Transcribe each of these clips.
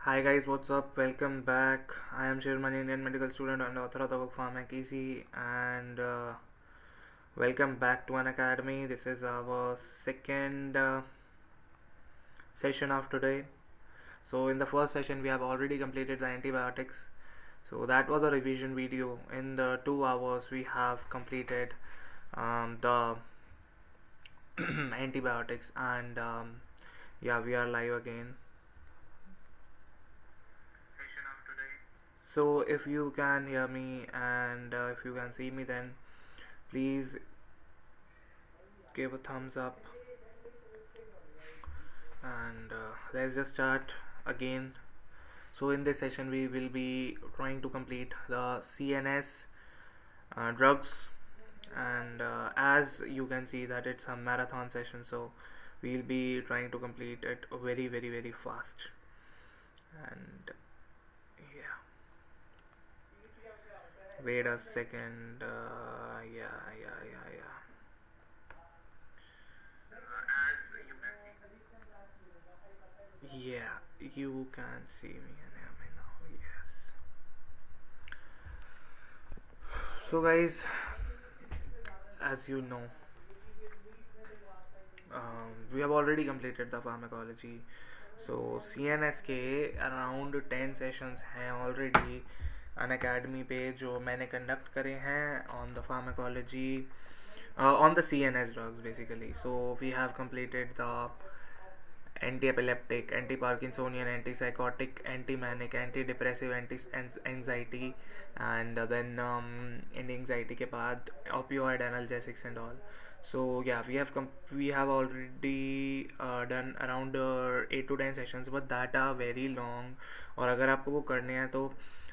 Hi guys, what's up? Welcome back. I am Shiv Virmani, Indian medical student and author of the book Pharmacology, and welcome back to Unacademy. This is our second session of today. So in the first session, we have already completed the antibiotics. So that was a revision video. In the 2 hours, we have completed the antibiotics, and yeah, we are live again. So if you can hear me and if you can see me, then please give a thumbs up, and let's just start again. So in this session we will be trying to complete the CNS drugs, and as you can see that it's a marathon session, so we'll be trying to complete it very fast. And yeah, wait a second. Yeah. Yeah, you can see me and hear me now. Yes. So, guys, as you know, we have already completed the pharmacology. So CNS के around 10 sessions हैं already Unacademy पे जो मैंने conduct करे हैं on the pharmacology, on the CNS drugs basically. So we have completed the anti-epileptic, anti-Parkinsonian, antipsychotic, anti-manic, antidepressive, anti-anxiety, and then in anxiety के बाद opioid analgesics and all. So yeah, we have already done around 8 to 10 sessions, but that are very long. और अगर आपको वो करने हैं तो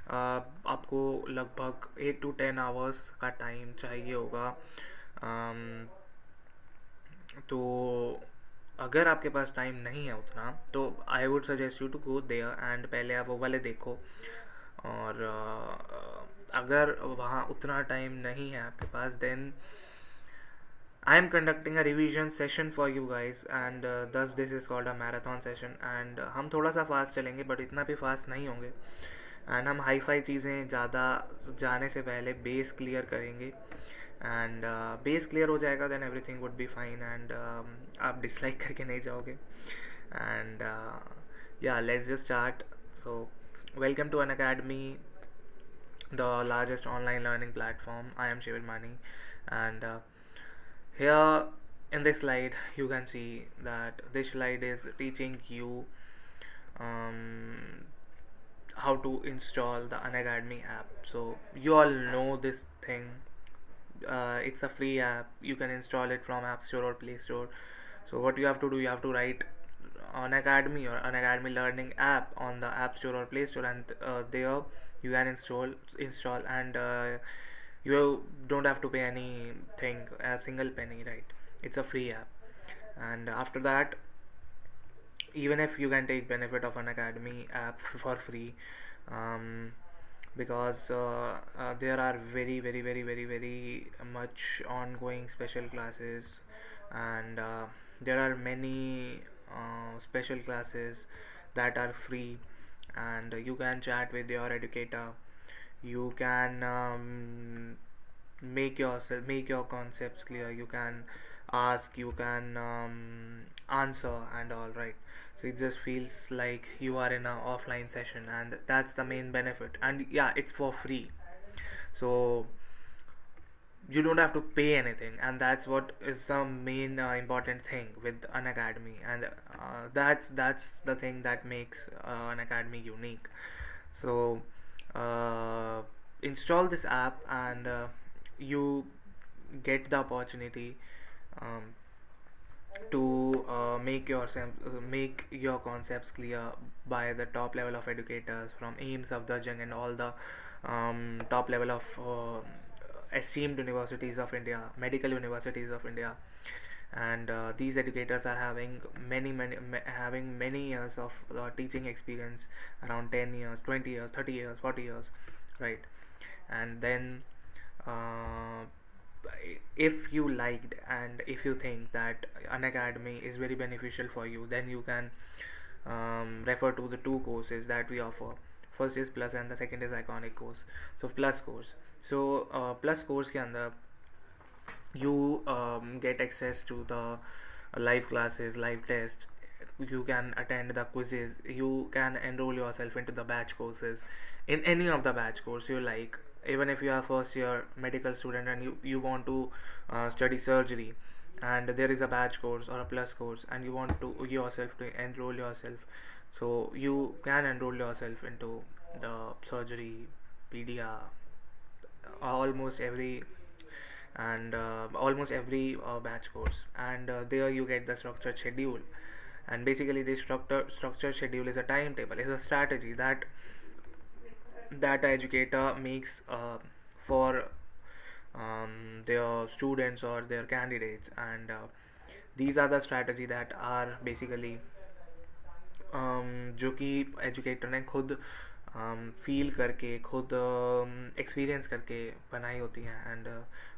आपको लगभग 8 to 10 hours का टाइम चाहिए होगा. तो अगर आपके पास टाइम नहीं है उतना, तो I would suggest you to go there and पहले आप वो वाले देखो. और अगर वहाँ उतना टाइम नहीं है आपके पास, then I am conducting a revision session for you guys, and thus this is called a marathon session. And हम थोड़ा सा फास्ट चलेंगे, बट इतना भी फास्ट नहीं होंगे. एंड हम हाई फाई चीज़ें ज़्यादा जाने से पहले बेस क्लियर करेंगे. एंड बेस क्लियर हो जाएगा, then everything would be fine, and आप डिसलाइक करके नहीं जाओगे. And yeah, let's just start. So welcome to Unacademy, the largest online learning platform. I am Shiv Virmani, and here in this slide you can see that this slide is teaching you how to install the Unacademy app. So you all know this thing. It's a free app. You can install it from App Store or Play Store. So what you have to do, you have to write Unacademy or Unacademy Learning app on the App Store or Play Store, and there you can install, and you don't have to pay anything, a single penny, right? It's a free app. And after that, even if you can take benefit of Unacademy app for free, because there are very much ongoing special classes, and there are many special classes that are free, and you can chat with your educator. You can make your concepts clear. You can ask, you can answer and all, right? So it just feels like you are in an offline session, and that's the main benefit. And yeah, it's for free, so you don't have to pay anything, and that's what is the main important thing with Unacademy. And that's the thing that makes Unacademy unique. So install this app, and you get the opportunity um, to make your concepts clear by the top level of educators from AIMS, of the Jung, and all the top level of esteemed universities of India, medical universities of India. And these educators are having many years of teaching experience, around 10 years, 20 years, 30 years, 40 years, right? And then if you liked, and if you think that Unacademy is very beneficial for you, then you can refer to the two courses that we offer. First is plus and the second is iconic course. So plus course. So plus course के अंदर you get access to the live classes, live tests. You can attend the quizzes. You can enroll yourself into the batch courses in any of the batch course you like. Even if you are first year medical student and you want to study surgery, and there is a batch course or a plus course, and you want to yourself to enroll yourself, so you can enroll yourself into the surgery, pedia, almost every and almost every batch course, and there you get the structured schedule. And basically this structured schedule is a timetable, is a strategy that a educator makes for their students or their candidates. And these are the strategy that are basically जो कि educator ने खुद feel करके, खुद experience करके बनाई होती हैं, एंड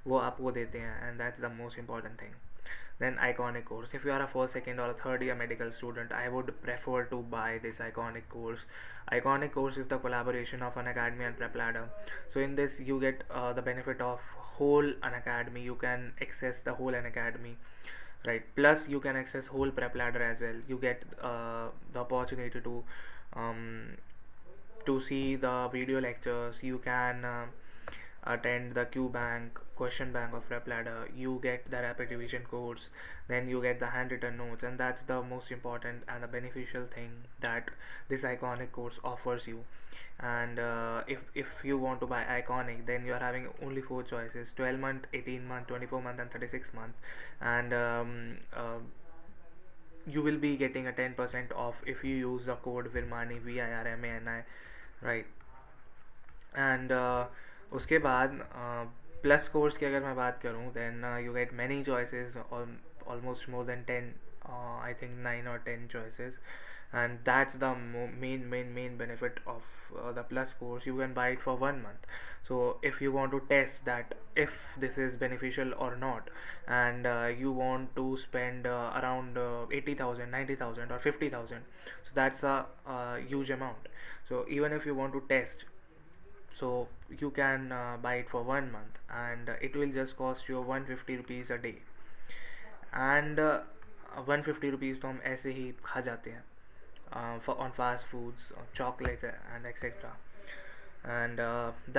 वो आपको देते हैं, and that's the most important thing. Then iconic course. If you are a first, second, or a third year medical student, I would prefer to buy this iconic course. Iconic course is the collaboration of Unacademy and Prep Ladder. So in this you get the benefit of whole Unacademy. You can access the whole Unacademy, right? Plus you can access whole Prep Ladder as well. You get the opportunity um, to see the video lectures. You can attend the Q bank, question bank of Prep Ladder. You get the rapid revision course, then you get the handwritten notes, and that's the most important and the beneficial thing that this iconic course offers you. And if you want to buy iconic, then you are having only 4 choices: 12 month, 18 month, 24 month, and 36 month. And you will be getting a 10% off if you use the code Virmani, VIRMANI, right? And उसके बाद plus course की अगर मैं बात करूँ, then you get many choices, almost more than 10, I think 9 or 10 choices. And that's the main benefit of the plus course. You can buy it for 1 month. So if you want to test that if this is beneficial or not, and you want to spend around 80,000, 90,000 or 50,000, so that's a huge amount. So even if you want to test, so you can buy it for 1 month, and it will just cost you 150 rupees a day. And 150 rupees तो हम ऐसे ही खा जाते हैं on fast foods, chocolates and etc. And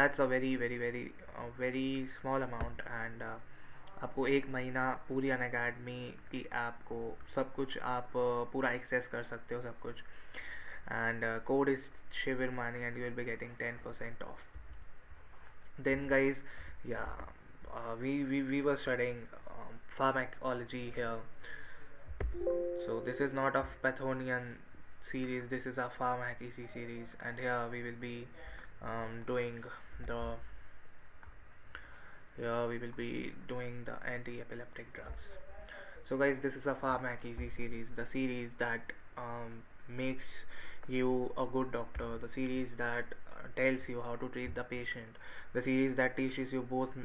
that's a very small amount. And आपको 1 महीना पूरी Unacademy की ऐप को सब कुछ आप पूरा एक्सेस कर सकते हो, सब कुछ. And code is Shiv Virmani, and you will be getting 10% off. Then guys, yeah, we were studying pharmacology here. So this is not a Pathonian series, this is a Pharmac Easy series, and here we will be doing the anti-epileptic drugs. So guys, this is a Pharmac Easy series, the series that makes you a good doctor, the series that tells you how to treat the patient, the series that teaches you both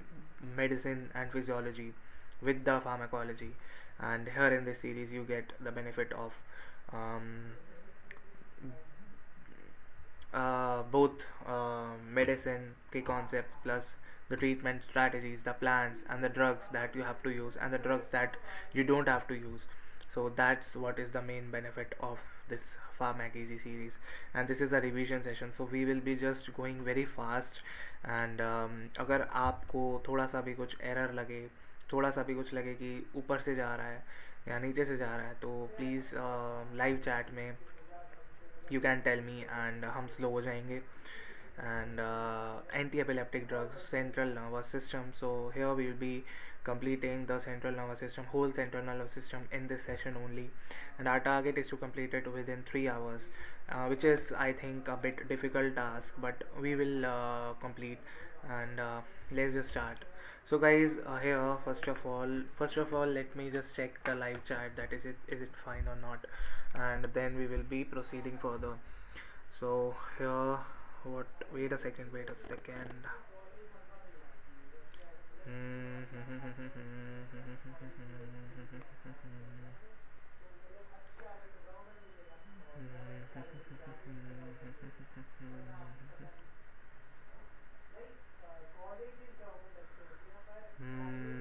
medicine and physiology with the pharmacology. And here in this series you get the benefit of both medicine के concepts, plus the treatment strategies, the plans, and the drugs that you have to use, and the drugs that you don't have to use. So that's what is the main benefit of this Pharmac Easy series. And this is a revision session, so we will be just going very fast. And अगर आपको थोड़ा सा भी कुछ error लगे, थोड़ा सा भी कुछ लगे कि ऊपर से जा रहा है या नीचे से जा रहा है, तो प्लीज़ लाइव चैट में you can tell me, and हम स्लो हो जाएंगे. And anti-epileptic drugs, central nervous system. So here we will be completing the central nervous system, whole central nervous system in this session only, and our target is to complete it within 3 hours, which is I think a bit difficult task, but we will complete. And let's just start. So guys, here first of all let me just check the live chat, that is it fine or not, and then we will be proceeding further. So here, wait a second.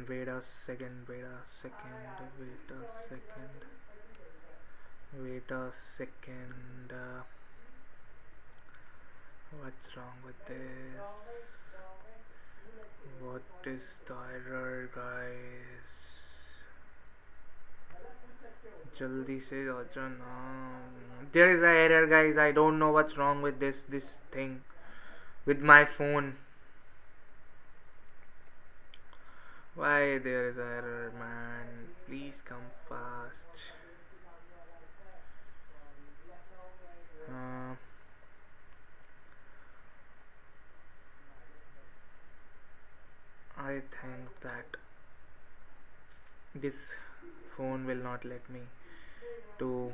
Wait a second, wait a second, wait a second, wait a second. What's wrong with this? What is the error, guys? Jaldi se acha na. There is an error, guys. I don't know what's wrong with this thing with my phone. Why there is an error, man? Please come fast. I think that this phone will not let me to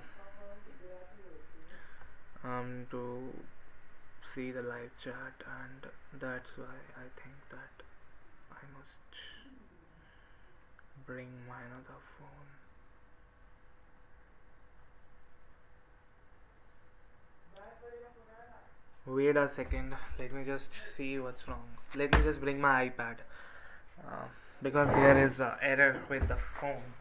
to see the live chat, and that's why I think that I must bring my another phone. Wait a second, let me just see what's wrong. Let me just bring my iPad, because there is an error with the phone.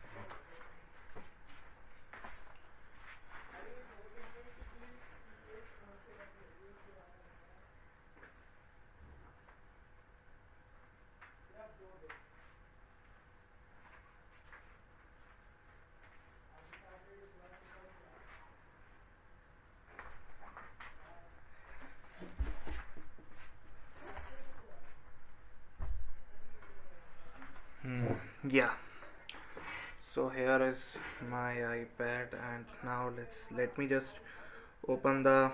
Yeah, so here is my iPad, and now let me just open the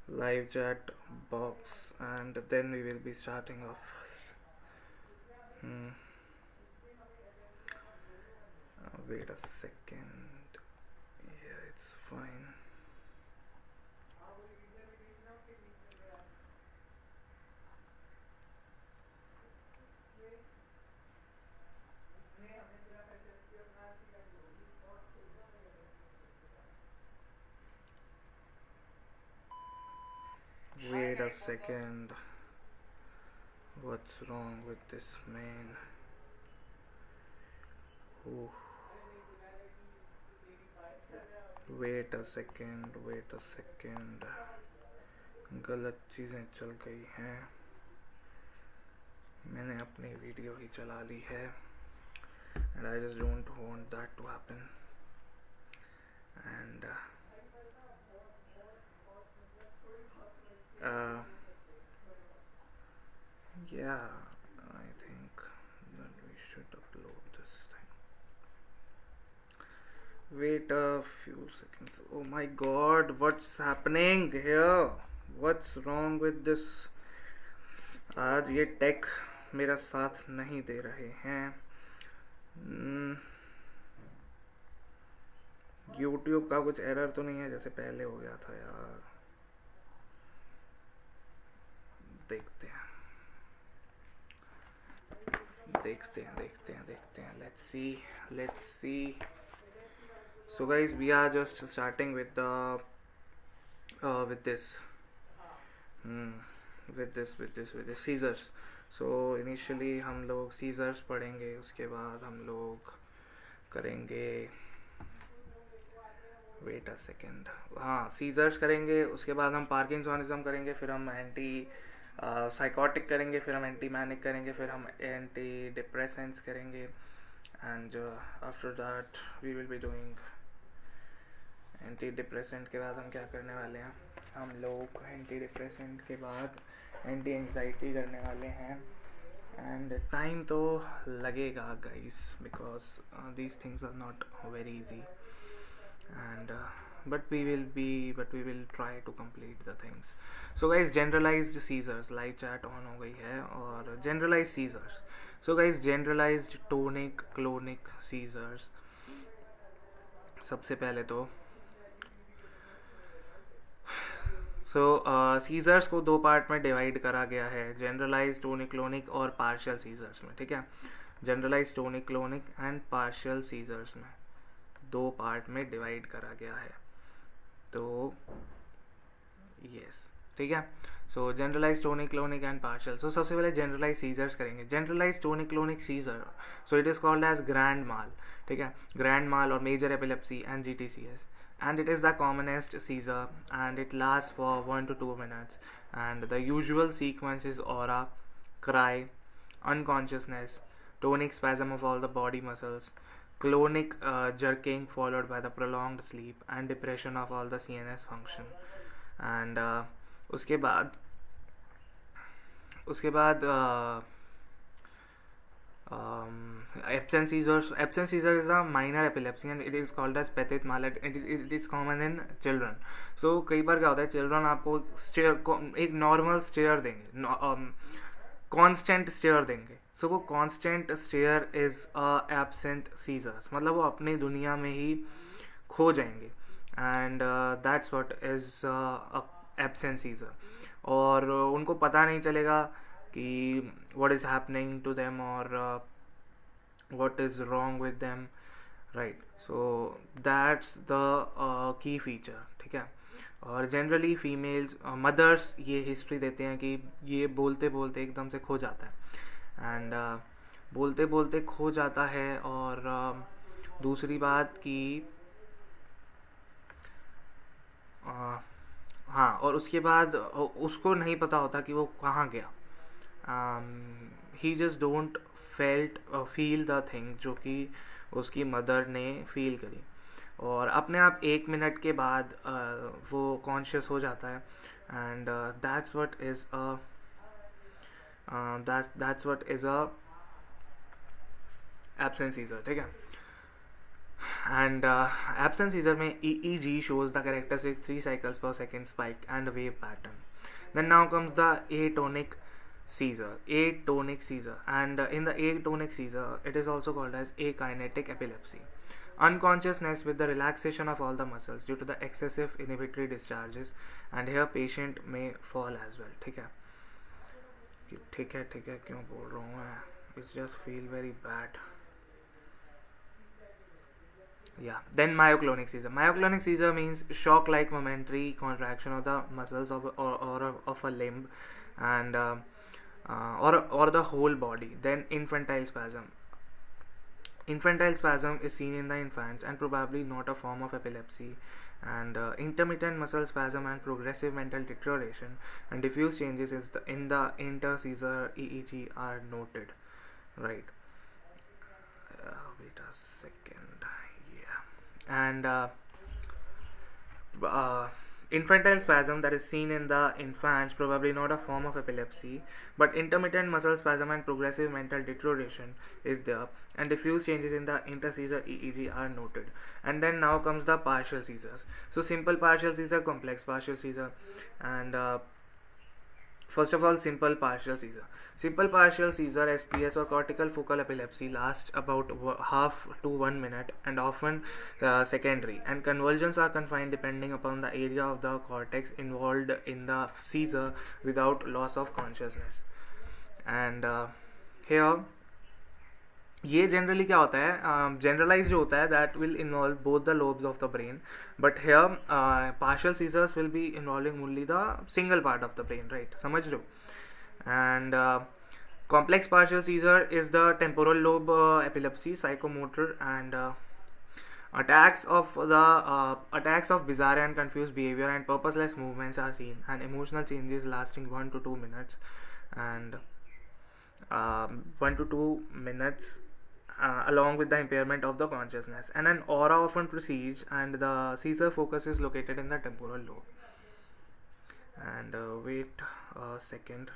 live chat box, and then we will be starting off. Wait a second. Yeah, it's fine. Wait a second. What's wrong with this man? Ooh. Wait a second, wait a second. गलत चीज़ें चल गई हैं. मैंने अपनी video ही चला ली है, and I just don't want that to happen. And yeah, I think that we should upload this thing. Wait a few seconds. Oh my god, what's happening here? What's wrong with this? आज ये take मेरा साथ नहीं दे रहे हैं. YouTube का कुछ error तो नहीं है जैसे पहले हो गया था यार. देखते हैं. Let's see. So guys, we are just starting with the with this Caesars. So initially हम लोग Caesars पढ़ेंगे, उसके बाद हम लोग करेंगे. Wait a second. हाँ, सीजर्स करेंगे, उसके बाद हम पार्किंसोनिज्म करेंगे, फिर हम एंटी साइकोटिक करेंगे, फिर हम एंटी मैनिक करेंगे, फिर हम एंटी डिप्रेसेंट्स करेंगे, and after that we will be doing anti depressant. के बाद हम क्या करने वाले हैं, हम लोग एंटी डिप्रेसेंट के बाद एंटी एंजाइटी करने वाले हैं. एंड टाइम तो लगेगा guys, because these things are not very easy. And but we will try to complete the things. So guys, generalized seizures, live chat on हो गई है, और generalized seizures. So guys, generalized tonic clonic seizures. सबसे पहले तो seizures को दो part में डिवाइड करा गया है, जनरलाइज टोनिक क्लोनिक और पार्शियल सीजर्स में. ठीक है, generalise tonic clonic and partial seizures में दो पार्ट में डिवाइड करा गया है. तो यस, ठीक है। So generalise tonic clonic and partial. So सबसे पहले जनरलाइज सीजर्स करेंगे। Generalise tonic clonic seizure, so it is called as grand mal, ठीक है, ग्रैंड माल और major epilepsy and GTCS, and it is the commonest seizure and it lasts for 1 to 2 minutes, and the usual sequence is aura, cry, unconsciousness, tonic spasm of all the body muscles, clonic jerking followed by the prolonged sleep, and depression of all the CNS function. And उसके बाद उसके बाद absence seizure is a minor epilepsy and it is called as petit mal. It is common in children. So कई बार क्या होता है, children आपको एक नॉर्मल स्टेयर देंगे, कांस्टेंट स्टेयर देंगे, सो वो constant stare is absent seizures, मतलब वो अपनी दुनिया में ही खो जाएंगे, and that's what is absent seizure. और उनको पता नहीं चलेगा कि what is happening to them or what is wrong with them, right? So that's the key feature, ठीक है। और जनरली फीमेल्स मदर्स ये हिस्ट्री देते हैं कि ये बोलते बोलते एकदम से खो जाता है, एंड बोलते बोलते खो जाता है। और दूसरी बात कि हाँ, और उसके बाद उसको नहीं पता होता कि वो कहाँ गया, he just don't feel the thing जो कि उसकी मदर ने फील करी, और अपने आप 1 मिनट के बाद वो कॉन्शियस हो जाता है, and that's what is a absent scissor, ठीक है। And absence seizure में EEG shows the characteristic 3 cycles per second spike and wave pattern. Then now comes the atonic seizure, and in the atonic seizure it is also called as akinetic epilepsy. Unconsciousness with the relaxation of all the muscles due to the excessive inhibitory discharges, and here patient may fall as well, ठीक है, ठीक है, ठीक है, क्यों बोल रहा हूँ मैं, it's just feel very bad. Yeah, then myoclonic seizure. Myoclonic seizure means shock-like momentary contraction of the muscles of a limb, and or the whole body. Then infantile spasm. Infantile spasm is seen in the infants and probably not a form of epilepsy. And intermittent muscle spasm and progressive mental deterioration and diffuse changes in the interseizure EEG are noted. Right. Wait a second. And infantile spasm that is seen in the infants probably not a form of epilepsy, but intermittent muscle spasm and progressive mental deterioration is there, and diffuse changes in the interseizure EEG are noted. And then now comes the partial seizures. So simple partial seizure, complex partial seizure, and first of all, simple partial seizure. Simple partial seizure, SPS or cortical focal epilepsy, lasts about half to 1 minute and often secondary, and convulsions are confined depending upon the area of the cortex involved in the seizure without loss of consciousness. And here ये generally क्या होता है, generalise जो होता है that will involve both the lobes of the brain, but here partial seizures will be involving only the single part of the brain, right, समझ लो। And complex partial seizure is the temporal lobe epilepsy, psychomotor, and attacks of bizarre and confused behavior and purposeless movements are seen, and emotional changes lasting 1 to 2 minutes, and 1 to 2 minutes along with the impairment of the consciousness, and an aura often precedes, and the seizure focus is located in the temporal lobe. And wait a second.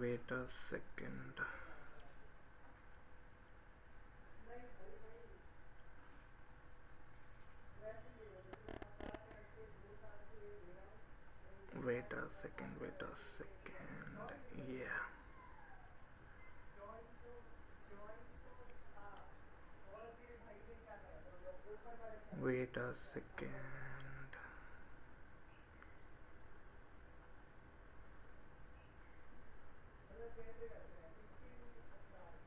Wait a second. Wait a second. Yeah. wait a second.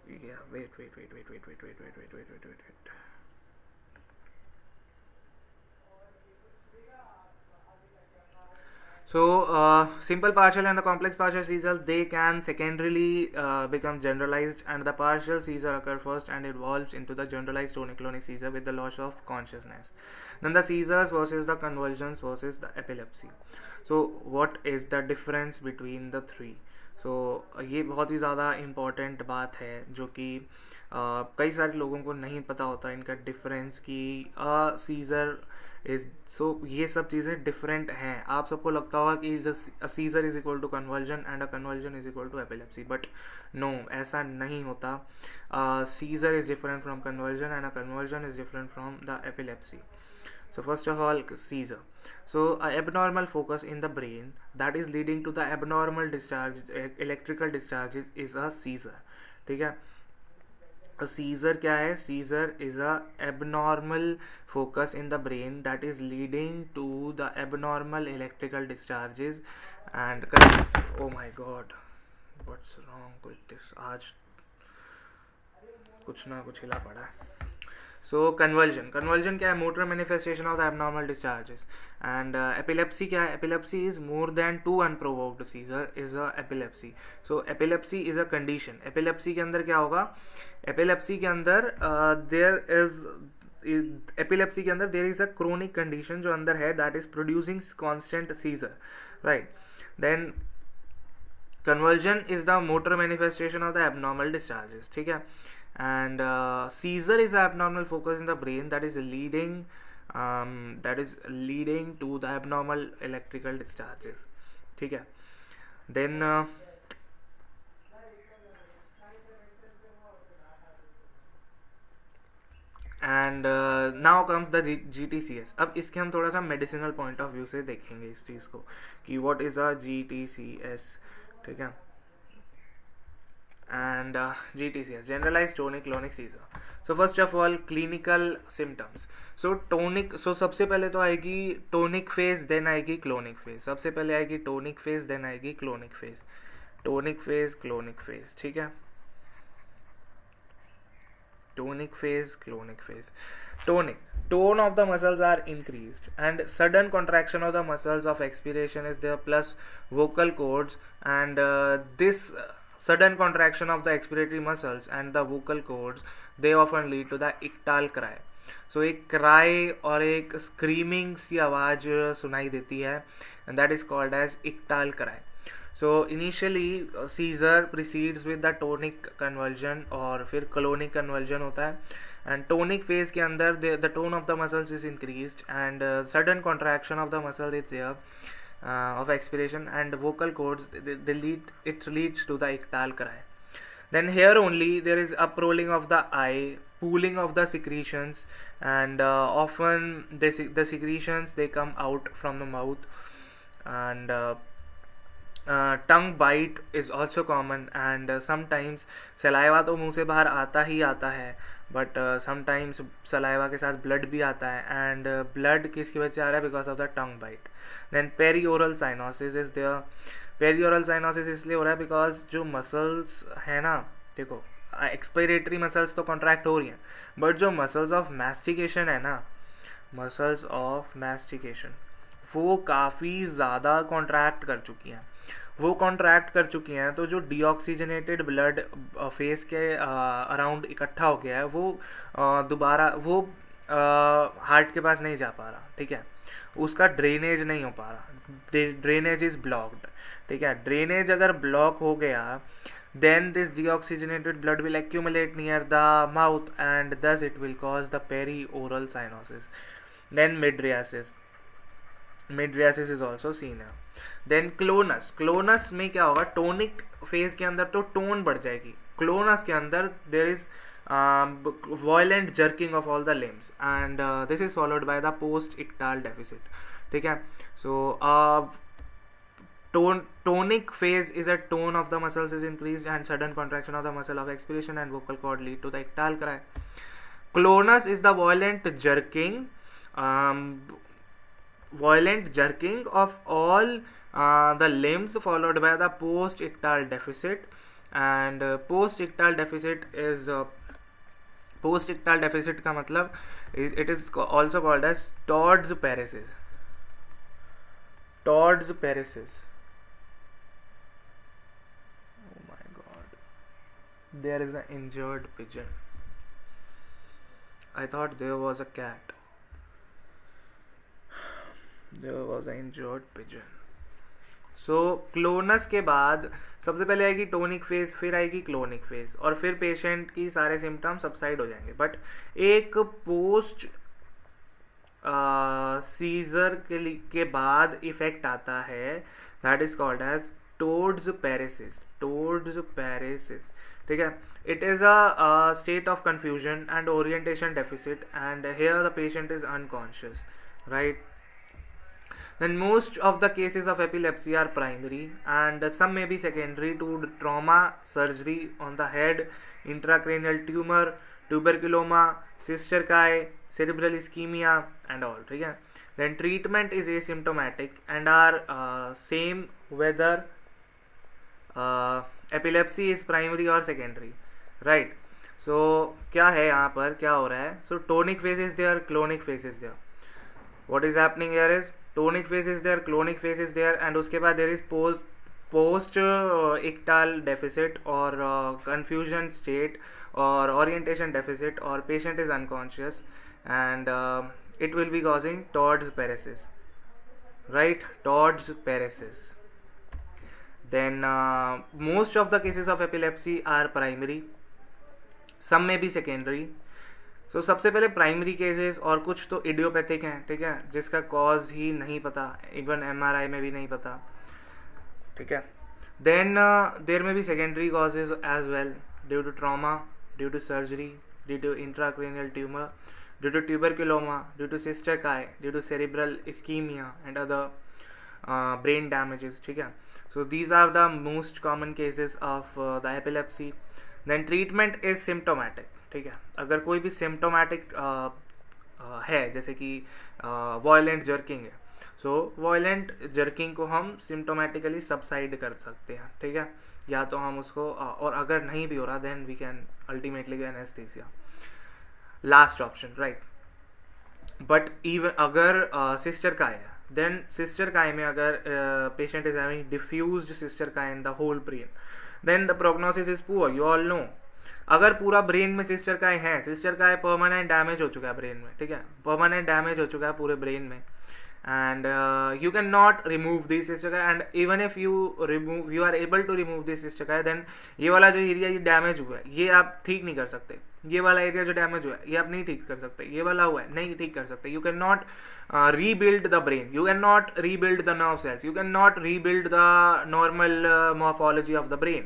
Yeah, wait. So, simple partial and the complex partial seizures, they can secondarily become generalized, and the partial seizure occur first and evolves into the generalized tonic-clonic seizure with the loss of consciousness. Then the seizures versus the convulsions versus the epilepsy. So, what is the difference between the three? So, ये बहुत ही ज़्यादा important बात है जो कि कई सारे लोगों को नहीं पता होता इनका डिफरेंस कि सीज़र इज सो ये सब चीज़ें डिफरेंट हैं. आप सबको लगता होगा कि seizure is equal to conversion and a conversion is equal to epilepsy, but no, ऐसा नहीं होता. Seizure is different from conversion and a conversion is different from the epilepsy. So first of all, seizure. So abnormal focus in the brain that is leading to the abnormal discharge, electrical discharges is a seizure. ठीक है. Seizure क्या है? Seizure is a abnormal focus in the brain that is leading to the abnormal electrical discharges and oh my god, what's wrong with this. आज कुछ ना कुछ हिला पड़ा है. सो कन्वर्जन क्या है? Motor manifestation of the abnormal discharges. And epilepsy क्या है? Epilepsy is more than 2 unprovoked seizure is a epilepsy. So epilepsy is a condition. Epilepsy के अंदर क्या होगा? एपिलेप्सी के अंदर एपिलेप्सी के अंदर there is a chronic condition जो अंदर है that is producing constant seizure, right. Then convulsion is the motor manifestation of the abnormal discharges. ठीक है. And seizure is an abnormal focus in the brain that is leading to the abnormal electrical discharges. ठीक है. Then and now comes the GTCS. अब इसके हम थोड़ा सा medicinal point of view से देखेंगे इस चीज़ को कि what is a GTCS. ठीक है. And GTCS, generalized tonic-clonic seizure. So first of all, clinical symptoms. So सबसे पहले तो आएगी टोनिक फेज, देन आएगी क्लोनिक फेज. सबसे पहले आएगी टोनिक फेज, देन आएगी clonic phase. Tonic phase, clonic phase. ठीक है. Tonic phase, clonic phase. Tone of the muscles are increased and sudden contraction of the muscles of expiration is there, plus vocal cords, and this sudden contraction of the expiratory muscles and the vocal cords, they often lead to the ictal cry. So एक cry और एक screaming सी आवाज़ सुनाई देती है and that is called as ictal cry. So initially seizure precedes with the tonic convulsion और फिर clonic convulsion होता है. And tonic phase के अंदर the tone of the muscles is increased and sudden contraction of the muscle is there of expiration, and vocal cords it leads to the ictal cry. Then here only there is uprolling of the eye, pooling of the secretions, and often the secretions they come out from the mouth, and tongue bite is also common, and sometimes saliva तो मुंह से बाहर आता ही आता है, but sometimes saliva के साथ blood भी आता है, एंड ब्लड किसकी वजह से आ रहा है? Because of the tongue bite. Then perioral cyanosis is there. Perioral cyanosis इसलिए हो रहा है बिकॉज जो मसल्स है ना, देखो एक्सपायरेटरी मसल्स तो कॉन्ट्रैक्ट हो रही हैं, बट जो मसल्स ऑफ मैस्टिकेशन है ना, मसल्स ऑफ मैस्टिकेशन वो काफ़ी ज़्यादा कॉन्ट्रैक्ट कर चुकी हैं. वो कॉन्ट्रैक्ट कर चुकी हैं तो जो डीऑक्सीजनेटेड ब्लड फेस के अराउंड इकट्ठा हो गया है वो दोबारा वो हार्ट के पास नहीं जा पा रहा. ठीक है. उसका ड्रेनेज नहीं हो पा रहा. Drainage is blocked. ठीक है. ड्रेनेज अगर ब्लॉक हो गया then this deoxygenated blood will accumulate near the mouth and thus it will cause the perioral cyanosis. Then midriasis is also seen here. Then GLONASS में क्या होगा? टोनिक फेज के अंदर तो टोन बढ़ जाएगी. क्लोनस के अंदर there is violent jerking of all the limbs, and this is followed by the post ictal deficit. ठीक है. So tonic phase is a tone of the muscles is increased and sudden contraction of the muscle of expiration and vocal cord lead to the ictal cry. Clonus is the violent jerking violent jerking of all the limbs followed by the post-ictal deficit. And post-ictal deficit is post-ictal deficit का मतलब it is also called as Todd's paresis. Todd's paresis. Oh my god. There is an injured pigeon. I thought there was a cat. There was an injured pigeon. So GLONASS के बाद सबसे पहले आएगी tonic phase, फिर आएगी clonic phase, और फिर patient की सारे सिम्टम्स सबसाइड हो जाएंगे. बट एक पोस्ट सीजर के बाद इफेक्ट आता है, that is called as Todd's paresis. Todd's paresis, ठीक है. It is a state of confusion and orientation deficit, and here the patient is unconscious, right. Then most of the cases of epilepsy are primary, and some may be secondary to trauma, surgery on the head, intracranial tumor, tuberculoma, Sisterkai, cerebral ischemia and all, ठीक है. Then treatment is asymptomatic and are same whether epilepsy is primary or secondary, right. So क्या है यहाँ पर, क्या हो रहा है. So tonic phase is there, clonic phase is there. What is happening here is tonic phase is there, clonic phase is there, and उसके बाद there is post ictal deficit or confusion state or orientation deficit, or patient is unconscious, and it will be causing Todd's paresis, right. Todd's paresis. Then most of the cases of epilepsy are primary, some may be secondary. तो सबसे पहले primary cases, और कुछ तो idiopathic हैं, ठीक है, जिसका कॉज ही नहीं पता, इवन एमआरआई में भी नहीं पता, ठीक है. देन देयर में भी secondary causes as well, due to trauma, due to surgery, due to intracranial tumour, due to tuberculoma, due to cysticerci, due to cerebral ischaemia and other brain damages, ठीक है. So these are the most common cases of the epilepsy. Then treatment is symptomatic, ठीक है. अगर कोई भी symptomatic है, जैसे कि वॉयलेंट जर्किंग है, सो वॉयलेंट जर्किंग को हम सिम्टोमेटिकली सबसाइड कर सकते हैं, ठीक है. या तो हम उसको और अगर नहीं भी हो रहा, then we can ultimately give anaesthesia, last option, right. But even अगर सिस्टर काय है, देन सिस्टर काय में अगर patient is having diffused cysticerci in the whole brain, then the prognosis is poor, you all know. अगर पूरा brain में sister काय है, sister काय परमानेंट डैमेज हो चुका है ब्रेन में, ठीक है, परमानेंट डैमेज हो चुका है पूरे ब्रेन में, and you can not remove this cysticerci, and even if you are able to remove this cysticerci, then ये वाला जो एरिया ये डैमेज हुआ है, ये आप ठीक नहीं कर सकते. ये वाला एरिया जो डैमेज हुआ है, ये आप नहीं ठीक कर सकते. ये वाला हुआ है, नहीं ठीक कर सकते. You can not rebuild the brain, you cannot rebuild the nerve cells, you cannot rebuild the normal morphology of the brain.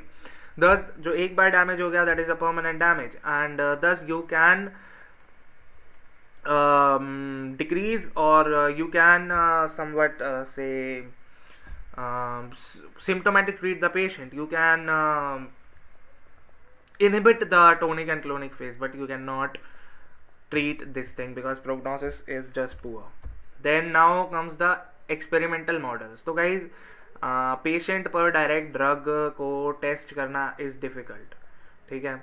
Thus जो एक बार डैमेज हो गया, that is a permanent damage, and thus you can decrease or you can somewhat say symptomatic treat the patient. You can inhibit the tonic and clonic phase, but you cannot treat this thing because prognosis is just poor. Then now comes the experimental models. So guys, patient पर direct drug को test करना is difficult, ठीक है.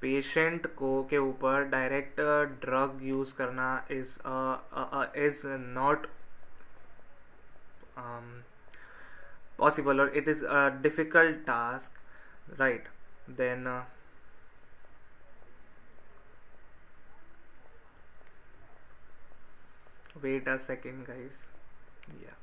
Patient को के ऊपर direct drug use करना is not possible, or it is a difficult task, right. Then wait a second guys, yeah.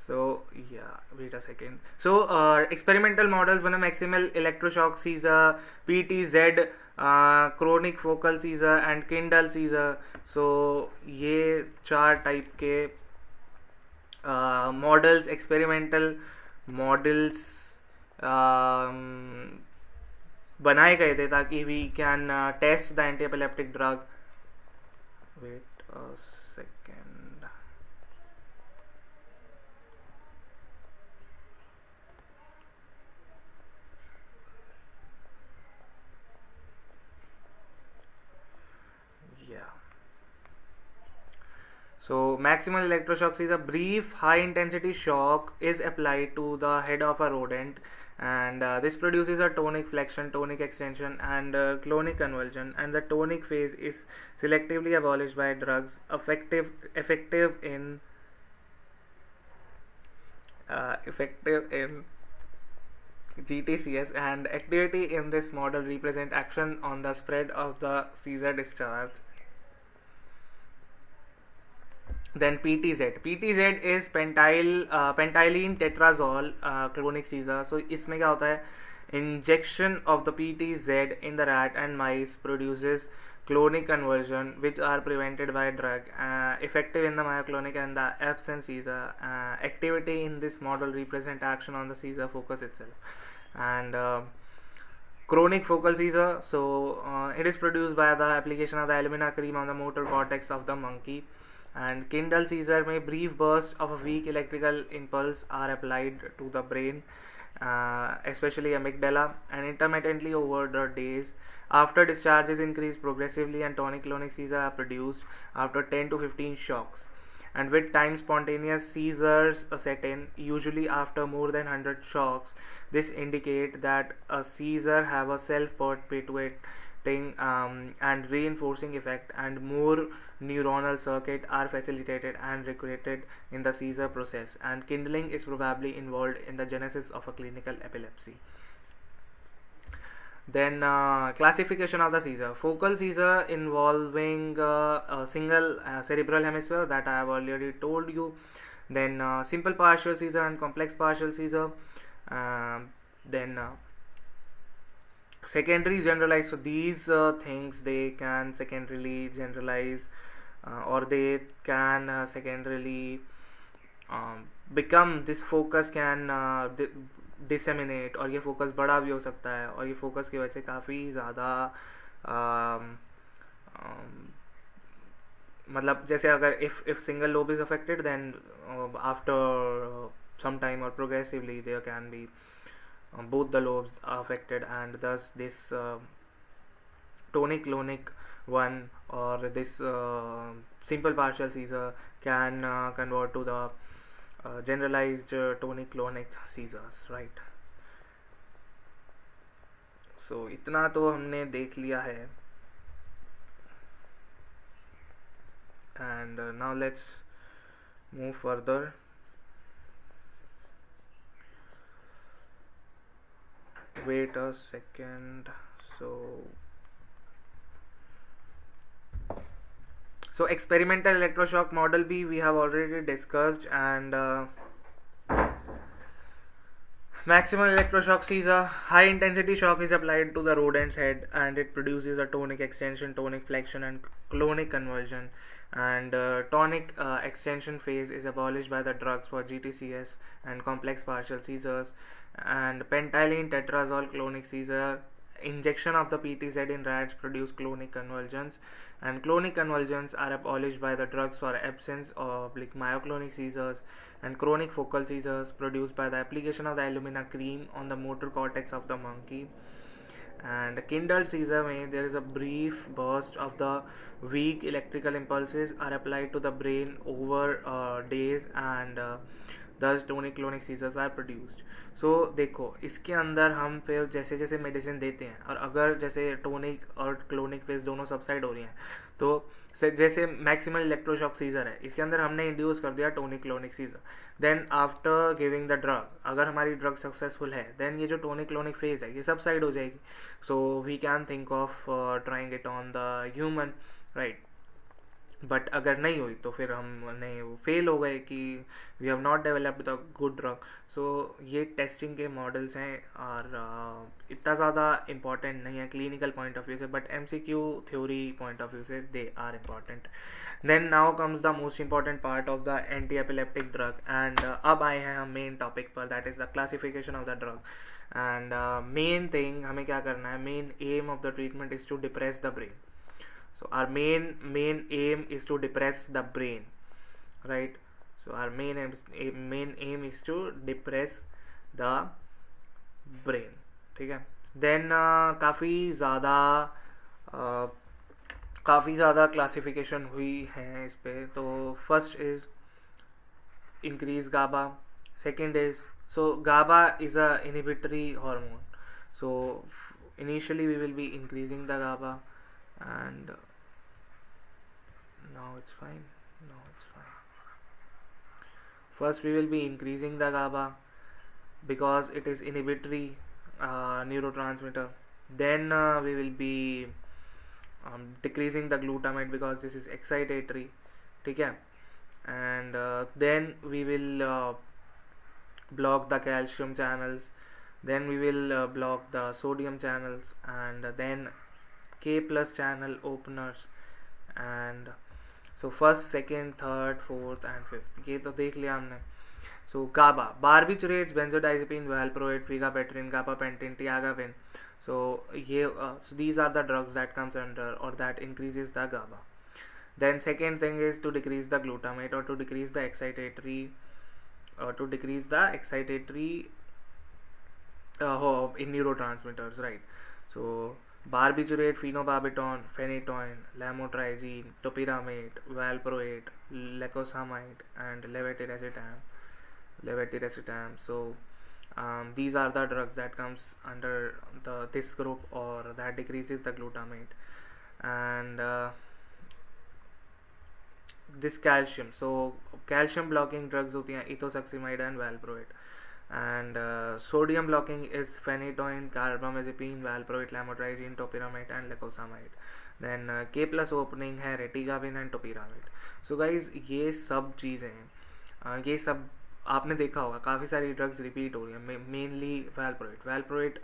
So yeah, wait a second. So experimental models बना maximal electroshock seizure, PTZ, chronic focal seizure and Kindle seizure. So ये 4 type के models, experimental models बनाए गए थे ताकि we can test the anti epileptic drug. Wait a second. So maximal electroshock is a brief high intensity shock is applied to the head of a rodent, and this produces a tonic flexion, tonic extension, and clonic convulsion, and the tonic phase is selectively abolished by drugs effective in GTCS, and activity in this model represent action on the spread of the seizure discharge. Then PTZ is pentylene tetrazole clonic seizure. So इसमें क्या होता है, injection of the PTZ in the rat and mice produces clonic conversion which are prevented by drug, effective in the myoclonic and the absence seizure. Activity in this model represent action on the seizure focus itself. And chronic focal seizure, so it is produced by the application of the alumina cream on the motor cortex of the monkey. And Kindle seizure may brief bursts of a weak electrical impulse are applied to the brain, especially amygdala, and intermittently over the days. After discharges increase progressively, and tonic-clonic seizure are produced after 10 to 15 shocks. And with time, spontaneous seizures set in, usually after more than 100 shocks. This indicate that a seizure have a self-perpetuating and reinforcing effect, and more neuronal circuit are facilitated and recruited in the seizure process, and kindling is probably involved in the genesis of a clinical epilepsy. Then classification of the seizure. Focal seizure involving a single cerebral hemisphere, that I have already told you. Then simple partial seizure and complex partial seizure. Then secondary generalized. So these things they can secondarily generalize, or they can secondarily become, this focus can disseminate, और ये focus बड़ा भी हो सकता है, और ये focus की वजह से काफ़ी ज़्यादा मतलब जैसे अगर if single lobe is affected, then after some time or progressively there can be both the lobes are affected, and thus this tonic clonic one, or this simple partial seizure can convert to the generalized tonic clonic seizures, right? So इतना तो हमने देख लिया है, and now let's move further. Wait a second. So experimental electroshock model B we have already discussed, and maximal electroshock seizure, high intensity shock is applied to the rodent's head, and it produces a tonic extension, tonic flexion, and clonic conversion. And tonic extension phase is abolished by the drugs for GTCS and complex partial seizures. And pentylene tetrazole clonic seizure, injection of the PTZ in rats produce clonic convulsions, and clonic convulsions are abolished by the drugs for absence of myoclonic seizures. And chronic focal seizures produced by the application of the alumina cream on the motor cortex of the monkey. And kindled seizure में there is a brief burst of the weak electrical impulses are applied to the brain over days, and thus tonic clonic seizures are produced. So देखो इसके अंदर हम फिर जैसे जैसे medicine देते हैं, और अगर जैसे टोनिक और क्लोनिक फेज दोनों सबसाइड हो रही हैं, तो जैसे मैक्सिमल इलेक्ट्रोशॉक सीजर है, इसके अंदर हमने इंड्यूस कर दिया tonic clonic seizure. Then after giving the drug, अगर हमारी ड्रग सक्सेसफुल है, देन ये जो टोनिक क्लोनिक फेज है ये सबसाइड हो जाएगी. So we can think of trying it on the human, right. But अगर नहीं हुई तो फिर हमने फेल हो गए कि we have not developed the good drug. So ये टेस्टिंग के मॉडल्स हैं, और इतना ज़्यादा इम्पॉर्टेंट नहीं है क्लिनिकल पॉइंट ऑफ व्यू से, but MCQ theory point of view से they are important. Then now comes the most important part of the anti epileptic drug, and अब आए हैं हम मेन टॉपिक पर, that is the classification of the drug. And main thing हमें क्या करना है, main aim of the treatment is to depress the brain. So our main aim is to depress the brain, right? So our main aim is to depress the brain, ठीक है. Then काफ़ी ज़्यादा काफ़ी ज़्यादा क्लासिफिकेशन हुई है इस पे. तो first is increase GABA. Second is, so GABA is a inhibitory hormone. So initially we will be increasing the GABA, and now it's fine. Now it's fine. First we will be increasing the GABA because it is inhibitory neurotransmitter. Then we will be decreasing the glutamate because this is excitatory. Okay. And then we will block the calcium channels, then we will block the sodium channels, and then K plus channel openers. And so first, second, third, fourth and fifth ये तो देख लिया हमने. So GABA, barbiturates, benzodiazepine, valproate, vigabatrin, gabapentin, tiagavin. So so these are the drugs that comes under or that increases the GABA. Then second thing is to decrease the glutamate or to decrease the excitatory in neurotransmitters, right? So barbiturate, phenobarbital, phenytoin, lamotrigine, topiramate, valproate, lacosamide and levetiracetam. So these are the drugs that comes under this group or that decreases the glutamate. And this calcium, so calcium blocking drugs होती हैं ethosuximide and valproate. And sodium blocking is phenytoin, carbamazepine, valproate, lamotrigine, topiramate and lacosamide. Then K plus opening है retigavin and topiramate. So guys ये सब चीज़ें हैं, ये सब आपने देखा होगा काफ़ी सारी ड्रग्स रिपीट हो रही हैं. Mainly valproate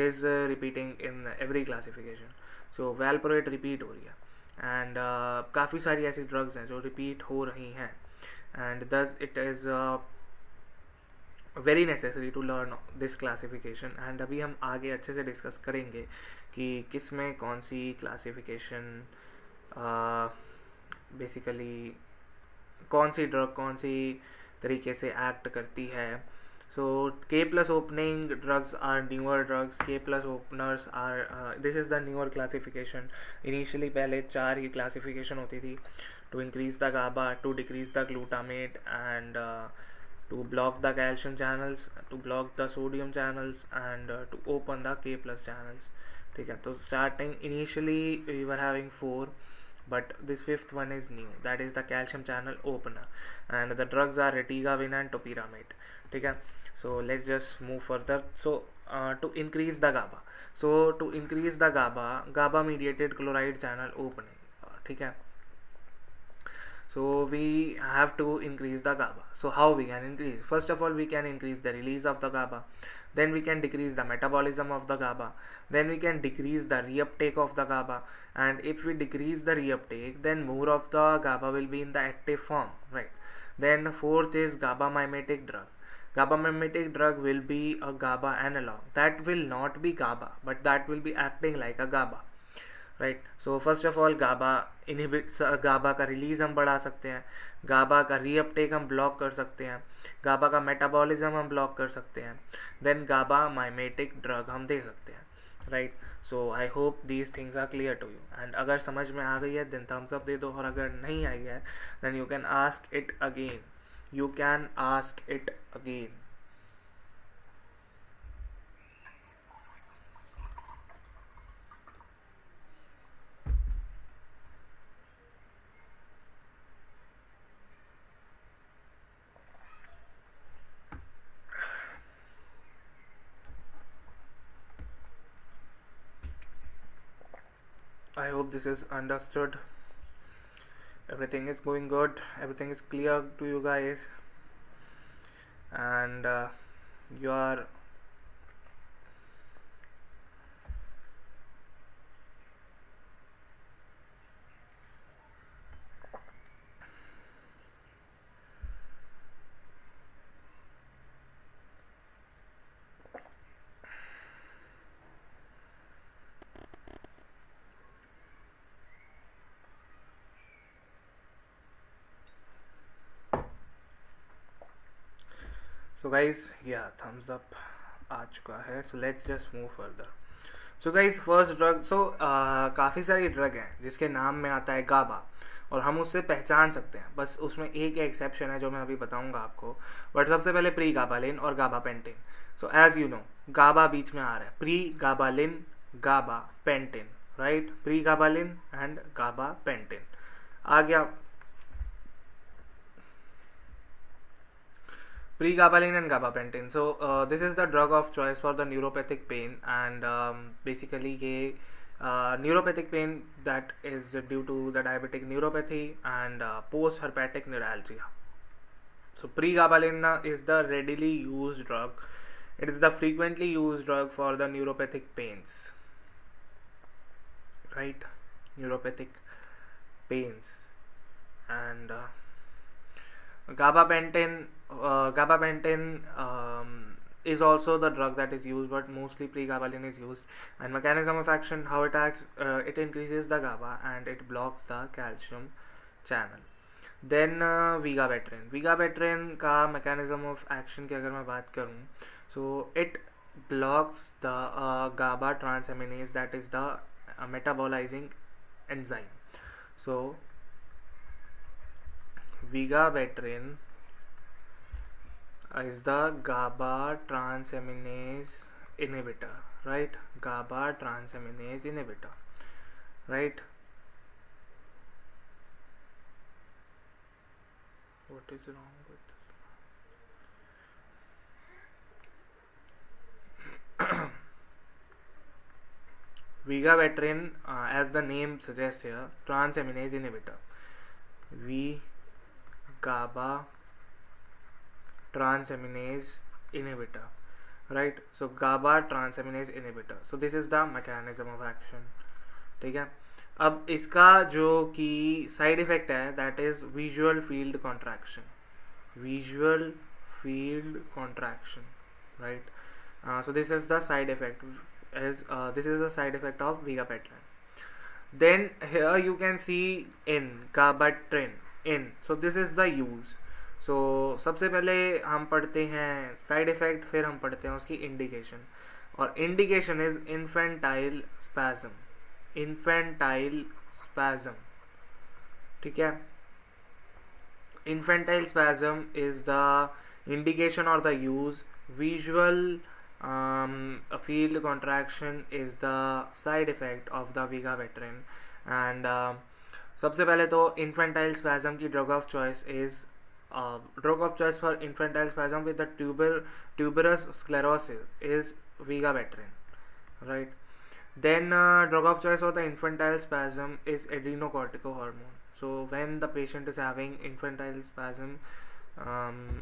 is repeating in every classification. So valproate repeat हो रही है. एंड काफ़ी सारी ऐसी ड्रग्स हैं जो रिपीट हो रही हैं. And this it is very necessary to learn this classification. And अभी हम आगे अच्छे से डिस्कस करेंगे कि किस में कौन सी क्लासिफिकेशन बेसिकली कौन सी ड्रग कौन सी तरीके से एक्ट करती है. So K plus opening drugs are newer drugs. K plus openers are this is the newer classification. Initially पहले 4 ही classification होती थी. To increase the GABA, to decrease the glutamate, and to block the calcium channels, to block the sodium channels, and to open the K plus channels. ठीक है. तो starting initially we were having 4, but this 5th one is new, that is the calcium channel opener, and the drugs are retigavin and topiramate. ठीक है. So let's just move further. So to increase the GABA, GABA mediated chloride channel opening. ठीक है. So we have to increase the GABA. So how we can increase? First of all, we can increase the release of the GABA. Then we can decrease the metabolism of the GABA. Then we can decrease the reuptake of the GABA. And if we decrease the reuptake, then more of the GABA will be in the active form, right? Then fourth is GABA mimetic drug. GABA mimetic drug will be a GABA analog. That will not be GABA, but that will be acting like a GABA, right? So first of all, GABA inhibits GABA का release हम बढ़ा सकते हैं, GABA का reuptake हम block कर सकते हैं, GABA का मेटाबॉलिज्म हम ब्लॉक कर सकते हैं, देन GABA mimetic ड्रग हम दे सकते हैं, right? So I hope these things are clear to you. And अगर समझ में आ गई है देन थम्स अप दे दो, और अगर नहीं आई है then you can ask it again. You can ask it again. I hope this is understood. Everything is going good, everything is clear to you guys, and you are so guys, yeah, thumbs up आ चुका है. So let's just move further. So guys first drug, काफ़ी सारी drug हैं जिसके नाम में आता है गाबा, और हम उससे पहचान सकते हैं, बस उसमें एक एक्सेप्शन है जो मैं अभी बताऊंगा आपको। बट सबसे पहले प्री गाबालिन और gabapentin. So as you know, GABA बीच में आ रहा है, pregabalin, gabapentin, right, pregabalin and gabapentin आ गया। Pregabalin and gabapentin. So this is the drug of choice for the neuropathic pain, and basically ये neuropathic pain that is due to the diabetic neuropathy and post herpetic neuralgia. So pregabalin is the readily used drug. It is the frequently used drug for the neuropathic pains, right? Neuropathic pains. And gabapentin, is also the drug that is used, but mostly pregabalin is used. And mechanism of action, how it acts, it increases the GABA and it blocks the calcium channel. Then vigabatrin का mechanism of action की अगर मैं बात करूँ, so it blocks the GABA transaminase that is the metabolising enzyme. So vigabatrin is the GABA transaminase inhibitor, right? GABA transaminase inhibitor, right? What is wrong with this? Vigabatrin, as the name suggests here, transaminase inhibitor. GABA transaminase inhibitor, right? So GABA transaminase inhibitor. So this is the mechanism of action. ठीक है. अब इसका जो कि side effect है that is visual field contraction. Visual field contraction, right. So this is the side effect. This is the side effect of Vigabatrin. Then here you can see in Gabatrin in. So this is the use. सो सबसे पहले हम पढ़ते हैं side effect, फिर हम पढ़ते हैं उसकी इंडिकेशन. और indication is infantile spasm. Infantile spasm, ठीक है. Infantile spasm is the indication और the use. Visual field contraction is the side effect of the vigabatrin. And सबसे पहले तो इन्फेंटाइल स्पैज्म की drug of choice is drug of choice for infantile spasm with the tuberous sclerosis is Vigabatrin, right. Then drug of choice for the infantile spasm is adrenocorticohormone. So when the patient is having infantile spasm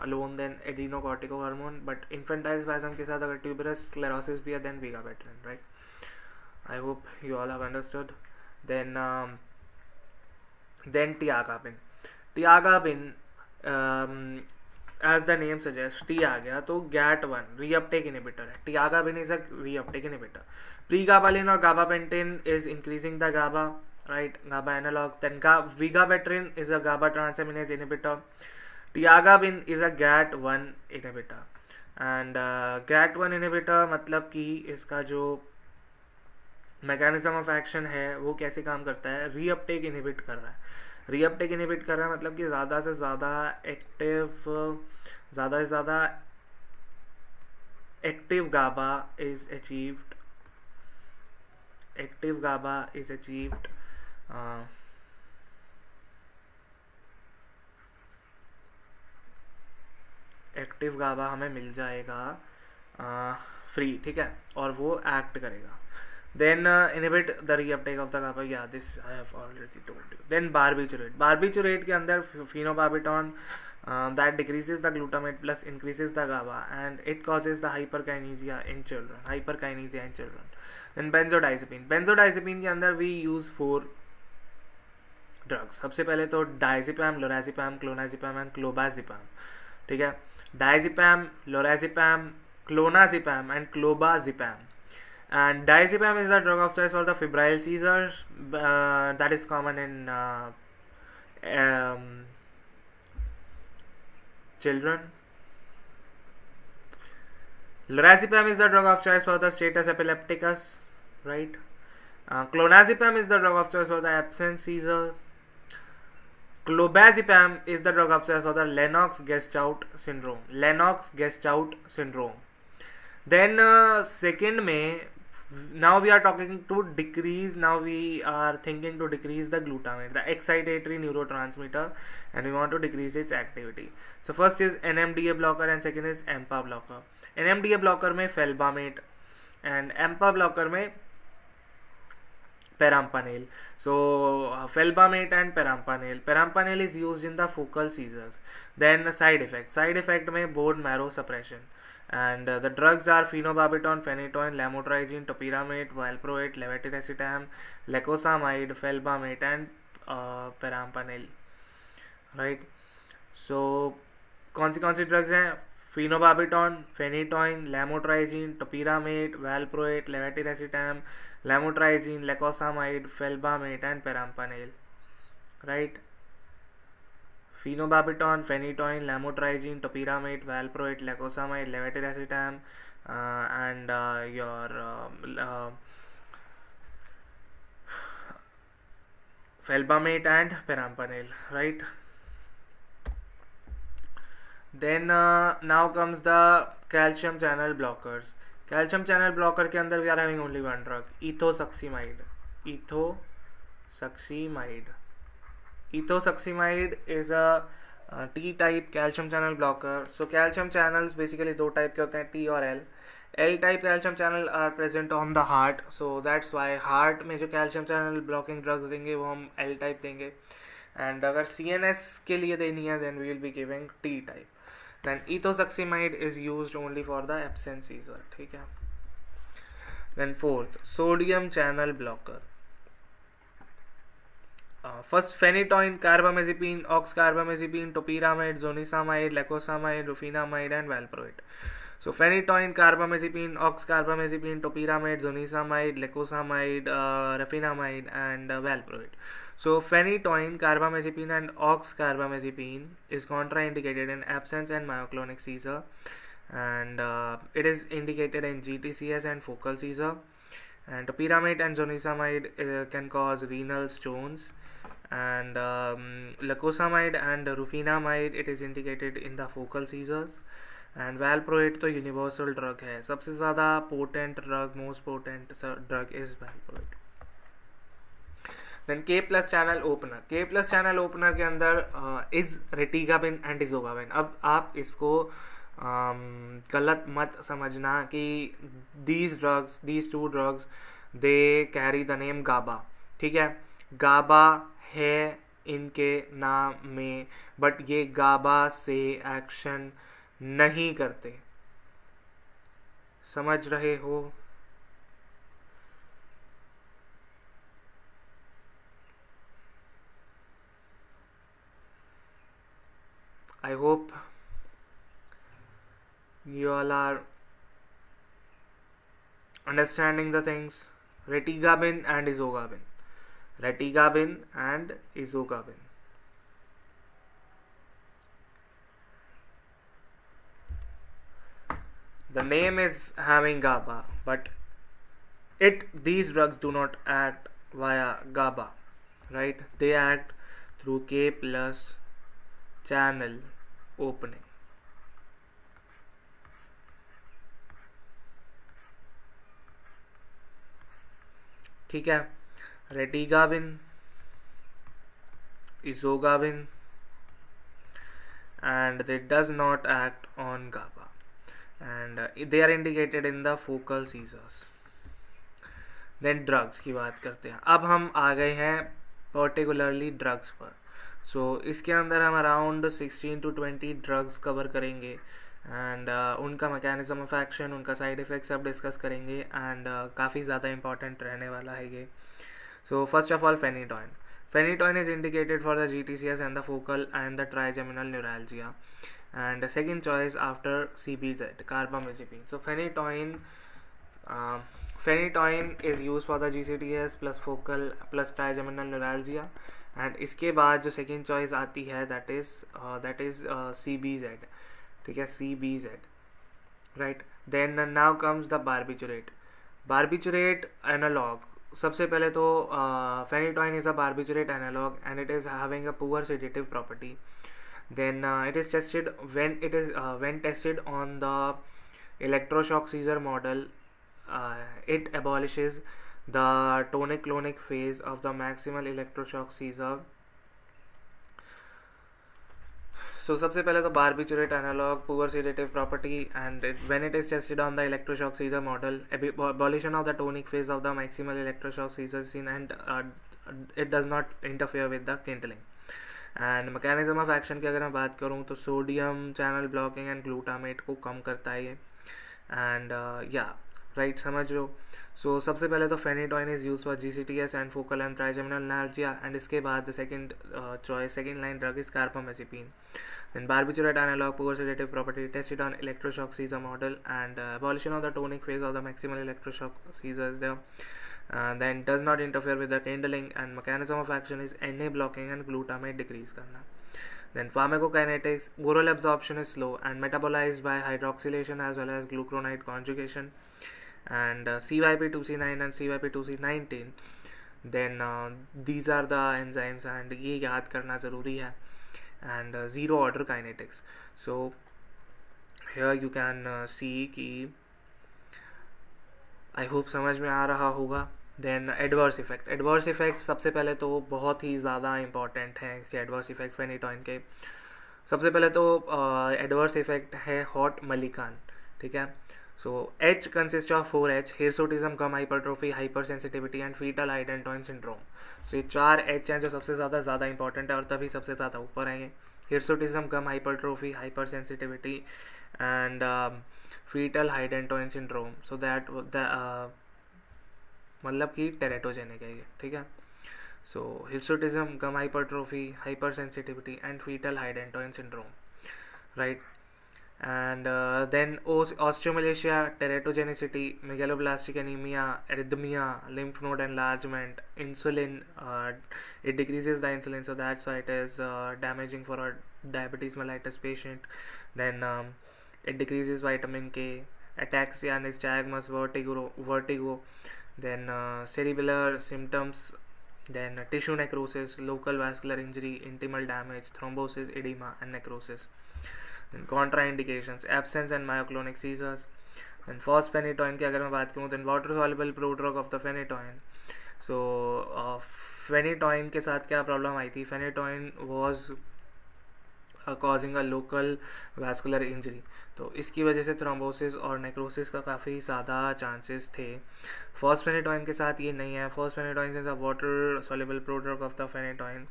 alone, then adrenocorticohormone, but infantile spasm के साथ अगर tuberous sclerosis भी है then Vigabatrin, right. I hope you all have understood. Then tiagabin. Tiagabin, as the name suggest, T आ गया तो GAT1 reuptake inhibitor है. Tiagabine is a reuptake inhibitor. Pregabalin और gabapentin is increasing the GABA, right, GABA analogue. Then vigabatrin is a GABA transaminase inhibitor. Tiagabine is a GAT1 inhibitor. And GAT1 inhibitor मतलब कि इसका जो mechanism of action है वो कैसे काम करता है, रीअपटेक इनिबिट कर रहा है. रीअपटेक इनिबिट कर रहा है मतलब कि ज़्यादा से ज़्यादा active GABA is achieved. Active GABA is achieved. Active GABA हमें मिल जाएगा फ्री, ठीक है, और वो एक्ट करेगा. Then inhibit the reuptake of the GABA. Yeah, this I have already told you. Then barbiturate. Barbiturate के अंदर phenobarbital that decreases the glutamate plus increases the GABA and it causes the hyperkinesia in children. Then benzodiazepine. Benzodiazepine के अंदर we use 4 drugs. सबसे पहले तो diazepam, lorazepam, clonazepam and clobazepam. ठीक है. Diazepam, lorazepam, clonazepam and clobazepam. And diazepam is the drug of choice for the febrile seizures that is common in children. Lorazepam is the drug of choice for the status epilepticus. right? Clonazepam is the drug of choice for the absence seizure. Clobazepam is the drug of choice for the Lennox-Gastaut syndrome. Lennox-Gastaut syndrome. Then second में now we are talking to decrease. Now we are thinking to decrease the glutamate, the excitatory neurotransmitter, and we want to decrease its activity. So first is NMDA blocker and second is AMPA blocker. NMDA blocker में felbamate and AMPA blocker में perampanel. So felbamate and perampanel. Perampanel is used in the focal seizures. Then side effect. Side effect में bone marrow suppression. And the drugs are phenobarbital, phenytoin, lamotrigine, topiramate, valproate, levetiracetam, lacosamide, felbamate, and perampanel. Right. So कौन सी drugs हैं? Phenobarbital, phenytoin, lamotrigine, topiramate, valproate, levetiracetam, lamotrigine, lacosamide, felbamate, and perampanel. Right. Phenobarbital, phenytoin, lamotrigine, topiramate, valproate, lacosamide, levetiracetam, and your felbamate and perampanel, right? Then now comes the calcium channel blockers. Calcium channel blocker के अंदर we are having only one drug, ethosuximide. Ethosuximide is a T-type calcium channel blocker. So calcium channels basically दो type के होते हैं, T और L. L-type calcium channel are present on the heart, so that's why heart में जो calcium channel blocking drugs देंगे वो हम L-type देंगे. And अगर CNS के लिए देनी है then we will be giving T-type. Then ethosuximide is used only for the absence seizure. ठीक है. Then fourth, sodium channel blocker. First phenytoin, carbamazepine, oxcarbamazepine, topiramate, zonisamide, lacosamide, rufinamide, and valproate. So phenytoin, carbamazepine, oxcarbamazepine, topiramate, zonisamide, lacosamide, rufinamide, and valproate. So phenytoin, carbamazepine, and oxcarbamazepine is contraindicated in absence and myoclonic seizure, and it is indicated in GTCS and focal seizure. And topiramate and zonisamide can cause renal stones, and lacosamide and rufinamide it is indicated in the focal seizures. And valproate तो universal drug है, सबसे ज़्यादा potent drug, most potent drug is valproate. Then K plus channel opener. K plus channel opener के अंदर is retigabin and izogabin. अब आप इसको गलत मत समझना कि these two drugs they carry the name GABA. ठीक है, GABA है इनके नाम में, बट ये GABA से एक्शन नहीं करते. समझ रहे हो? I hope you all are understanding the things. Retigabin and izogabin. Retigabin and izogabin. The name is having GABA, but these drugs do not act via GABA, right? They act through K plus channel opening. ठीक है, retigabin, izogabin, and they does not act on GABA, and they are indicated in the focal seizures. Then drugs की बात करते हैं. अब हम आ गए हैं particularly drugs पर. So इसके अंदर हम अराउंड 16 to 20 ड्रग्स कवर करेंगे, एंड उनका मैकेनिज्म ऑफ एक्शन, उनका साइड इफ़ेक्ट्स सब डिस्कस करेंगे, एंड काफ़ी ज़्यादा इंपॉर्टेंट रहने वाला है ये. So first of all phenytoin. Phenytoin is indicated for the GTCS and the focal and the trigeminal न्यूरalgia, and second choice after CBZ, carbamazepine. So phenytoin is used for the GCTS plus focal plus trigeminal neuralgia, and इसके बाद जो second choice आती है that is CBZ. ठीक है, CBZ, right? Then now comes the barbiturate. Barbiturate analog, सबसे पहले तो phenytoin is a barbiturate analog and it is having a poor sedative property. Then it is tested when tested on the electroshock seizure model. It abolishes the tonic-clonic phase of the maximal electroshock seizure. So सबसे पहले तो barbiturate analog, poor sedative property, and when it is tested on the electroshock seizure model, abolition of the tonic phase of the maximal electroshock seizure seen, and it does not interfere with the kindling. And mechanism of action की अगर मैं बात करूँ तो sodium channel blocking and glutamate को कम करता है ये. एंड या राइट, समझ लो. सो सबसे पहले तो phenytoin is use for GCTS and focal and trigeminal neuralgia, and इसके बाद second choice, second line drug is carbamazepine. Then barbiturate analog, poor sedative property, tested on electroshock seizure model, and abolition of the tonic phase of the maximal electroshock seizure is there. Then does not interfere with the kindling, and mechanism of action is Na blocking and glutamate decrease करना. Then pharmacokinetics, oral absorption is slow and metabolized by hydroxylation as well as glucuronide conjugation. And CYP2C9 and CYP2C19, then these are the enzymes, and ये याद करना ज़रूरी है. And zero order kinetics. So here you can see कि I hope समझ में आ रहा होगा. Then adverse effect सबसे पहले तो बहुत ही ज़्यादा important है कि adverse effect फेनिटोइन के. सबसे पहले तो adverse effect है hot मलिकान, ठीक है. So H consists of 4H, hirsutism, gum hypertrophy, hypersensitivity and fetal hydantoin syndrome. So ये 4 H हैं जो सबसे ज़्यादा इंपॉर्टेंट है और तभी सबसे ज़्यादा ऊपर आएंगे. hirsutism, gum hypertrophy, hypersensitivity and fetal hydantoin syndrome. So that मतलब कि टेरेटोजेनिक है ये, ठीक है. So hirsutism, gum hypertrophy, hypersensitivity and fetal hydantoin syndrome, right. And then osteomalacia, teratogenicity, megaloblastic anemia, arrhythmia, lymph node enlargement, insulin, it decreases the insulin, so that's why it is damaging for a diabetes mellitus patient. Then it decreases vitamin K, ataxia, nystagmus, vertigo, then cerebellar symptoms, then tissue necrosis, local vascular injury, intimal damage, thrombosis, edema and necrosis. Then contraindications, absence and myoclonic seizures. Then phosphenitoin की अगर मैं बात करूँ, then water soluble prodrug of the phenytoin. So phenytoin के साथ क्या problem आई थी, phenytoin was causing a local vascular injury, तो इसकी वजह से थ्रोम्बोसिस और नेक्रोसिस का काफ़ी ज़्यादा चांसेस थे. फॉस्फेनिटोइन के साथ ये नहीं है. Fosphenytoin is a water soluble prodrug of the phenytoin,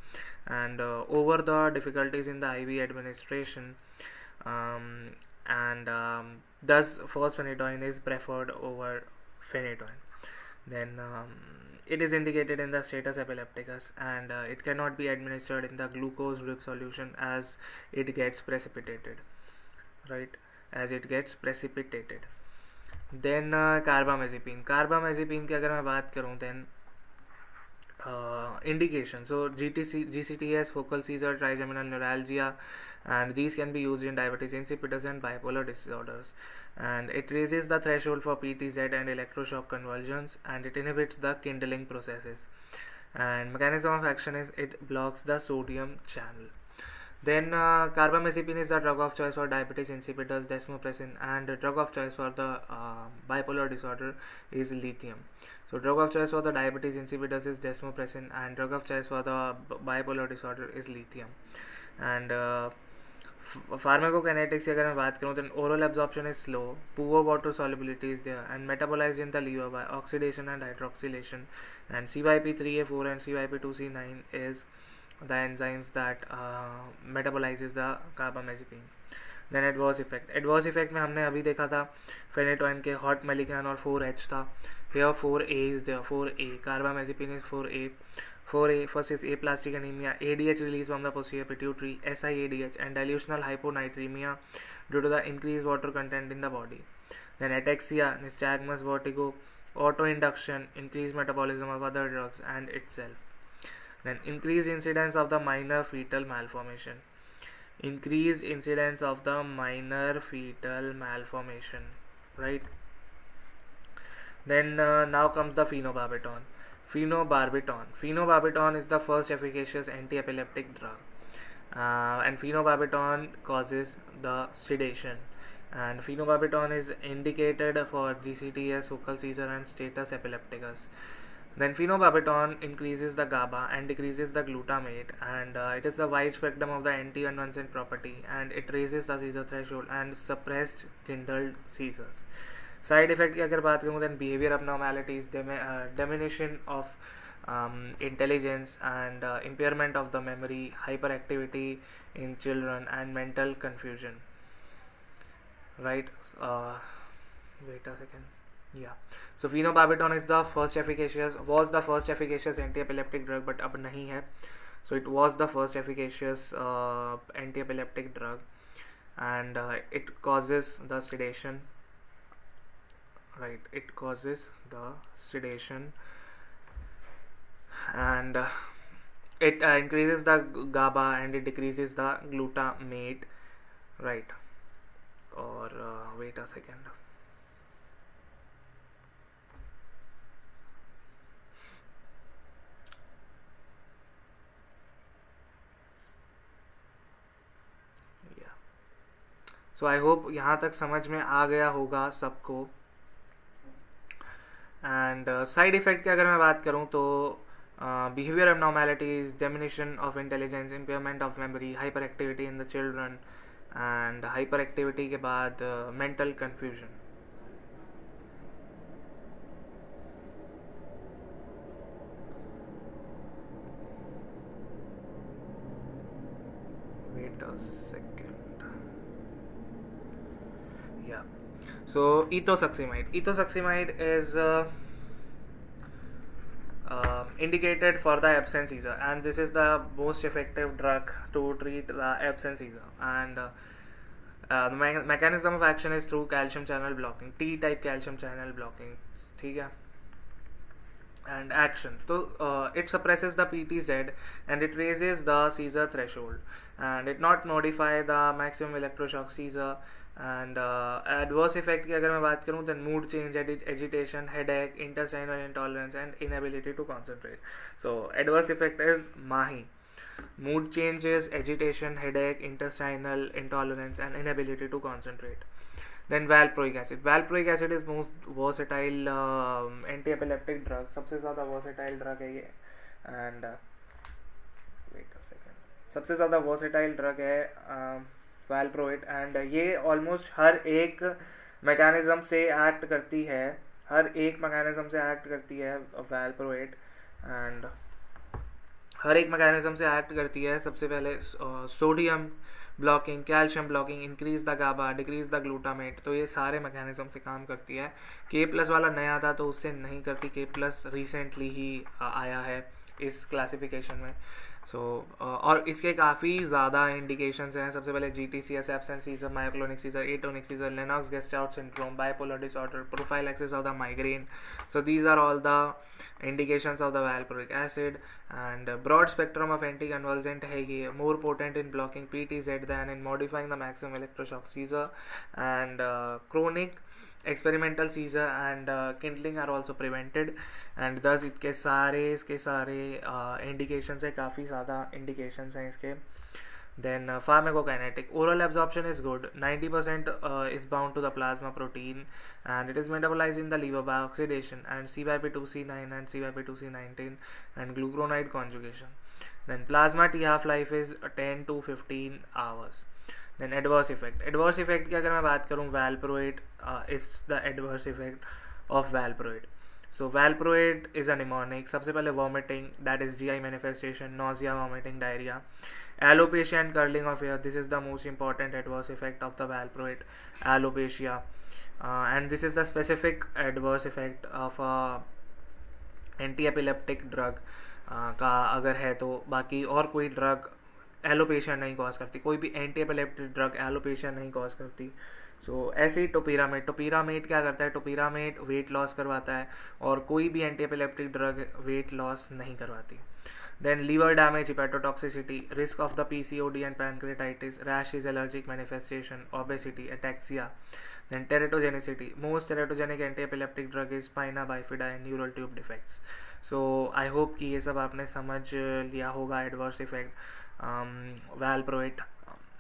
and over the difficulties in the IV administration, and thus phosphenitoin is preferred over phenytoin. Then it is indicated in the status epilepticus, and it cannot be administered in the glucose drip solution as it gets precipitated, right, as it gets precipitated. Then carbamazepine की अगर मैं बात करूँ, then indication, so GCTS, focal seizure, trigeminal neuralgia, and these can be used in diabetes insipidus and bipolar disorders. And it raises the threshold for PTZ and electroshock convulsions, and it inhibits the kindling processes. And mechanism of action is it blocks the sodium channel. Then carbamazepine is the drug of choice for diabetes insipidus, desmopressin, and the drug of choice for the bipolar disorder is lithium. So drug of choice for the diabetes insipidus is desmopressin, and drug of choice for the bipolar disorder is lithium. And pharmacokinetics की अगर मैं बात करूँ, then oral absorption is slow, poor water solubility is there, and metabolized in the liver by oxidation and hydroxylation. And CYP3A4 and CYP2C9 is the enzymes that metabolizes the carbamazepine. Then adverse effect में हमने अभी देखा था phenytoin के hot मेलिकान और 4H था. Here 4A is there, 4A, carbamazepine is 4A. 4A, first is aplastic anemia, ADH release from the posterior pituitary, SIADH, and dilutional hyponatremia due to the increased water content in the body. Then ataxia, nystagmus, vertigo, autoinduction, increased metabolism of other drugs and itself. Then increased incidence of the minor fetal malformation. Right. Then now comes the phenobarbital. Phenobarbital is the first efficacious anti-epileptic drug, and phenobarbital causes the sedation. And phenobarbital is indicated for GCTS, focal seizure, and status epilepticus. Then phenobarbital increases the GABA and decreases the glutamate, and it is a wide spectrum of the anti-convulsant property, and it raises the seizure threshold and suppressed kindled seizures. Side effect की अगर बात करूँ then behaviour abnormalities, diminution of intelligence and impairment of the memory, hyperactivity in children and mental confusion, right? Wait a second. Yeah, so phenobarbital is the first efficacious anti-epileptic drug, but अब नहीं है. So it was the first efficacious anti-epileptic drug, and it causes the sedation, right? It causes the sedation, and it increases the GABA and it decreases the glutamate, right? Or wait a second. Yeah, so I hope यहाँ तक समझ में आ गया होगा सबको. And side effect की अगर मैं बात करूँ तो behaviour abnormalities, diminution of intelligence, impairment of memory, hyper activity in the children, and hyper activity के बाद mental confusion. Wait a second. या So ethosuximide is indicated for the absence seizure, and this is the most effective drug to treat the absence seizure. And the mechanism of action is through calcium channel blocking, T-type calcium channel blocking. ठीक है. And action, so it suppresses the PTZ and it raises the seizure threshold, and it not modify the maximum electroshock seizure. And adverse effect की अगर मैं बात करूँ then mood change, agitation, headache, intestinal intolerance and inability to concentrate. So adverse effect is MAHI: mood changes, agitation, headache, intestinal intolerance and inability to concentrate. Then valproic acid is most versatile anti-epileptic drug, सबसे ज़्यादा versatile drug है ये. And wait a second, सबसे ज़्यादा versatile drug है वैल्प्रोइट, and ये almost हर एक mechanism से एक्ट करती है, वैल्प्रोइट, एंड हर एक मैकेनिज्म से एक्ट करती है. सबसे पहले sodium blocking, calcium blocking, increase the GABA, decrease the glutamate. तो ये सारे मैकेनिज्म से काम करती है. K+ वाला नया था तो उससे नहीं करती. K+ रिसेंटली ही आया है इस क्लासिफिकेशन में. और इसके काफ़ी ज़्यादा इंडिकेशंस हैं. सबसे पहले GTCS, absence seizure, myoclonic seizure, atonic seizure, Lennox Gastaut syndrome, bipolar disorder, prophylaxis of the migraine. So these are all the indications of the valproic acid. And broad spectrum of anticonvulsant है ये, more potent in blocking PTZ than in modifying the maximum electroshock seizure. And chronic experimental seizure and kindling are also prevented. And thus इसके सारे indications है, काफ़ी ज़्यादा indications हैं इसके. Then pharmacokinetic, oral absorption is good. 90% is bound to the plasma protein, and it is metabolized in the liver by oxidation and CYP2C9 and CYP2C19 and glucuronide conjugation. Then plasma T half-life is 10 to 15 hours. Then adverse effect की अगर मैं बात करूँ, valproate is the adverse effect of valproate. So valproate is a mnemonic. सबसे पहले vomiting, that is GI manifestation, nausea, vomiting, diarrhea. Alopecia and curling of hair, this is the most important adverse effect of the valproate, alopecia. And this is the specific adverse effect of anti-epileptic drug का अगर है तो. बाकी और कोई drug alopecia नहीं cause करती, कोई भी एंटी एपिलेप्टिक ड्रग एलोपेशिया नहीं कॉज करती. सो ऐसे ही टोपिरामेट क्या करता है, टोपिरामेट वेट लॉस करवाता है, और कोई भी anti epileptic drug weight loss नहीं करवाती. Then liver damage, hepatotoxicity, risk of the PCOD and pancreatitis, rashes, allergic manifestation, obesity, ataxia. Then teratogenicity, most teratogenic anti-epileptic drug is spina bifida and neural tube defects. So I hope कि ये सब आपने समझ लिया होगा. Adverse effect, valproate,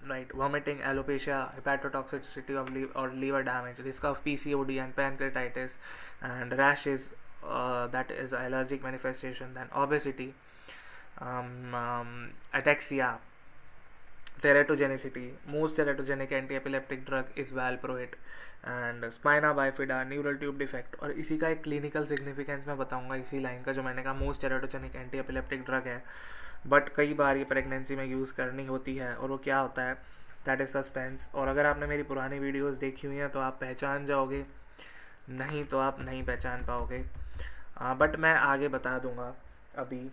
right, vomiting, alopecia, hepatotoxicity of or liver damage, risk of PCOD and pancreatitis, and rashes, that is allergic manifestation. Then obesity, ataxia, teratogenicity, most teratogenic anti-epileptic drug is valproate, and spina bifida, neural tube defect. और इसी का एक clinical significance मैं बताऊंगा इसी line का, जो मैंने कहा most teratogenic anti epileptic drug है, बट कई बार ये प्रेगनेंसी में यूज़ करनी होती है, और वो क्या होता है, दैट इज़ सस्पेंस. और अगर आपने मेरी पुरानी वीडियोस देखी हुई हैं तो आप पहचान जाओगे, नहीं तो आप नहीं पहचान पाओगे, बट मैं आगे बता दूंगा अभी.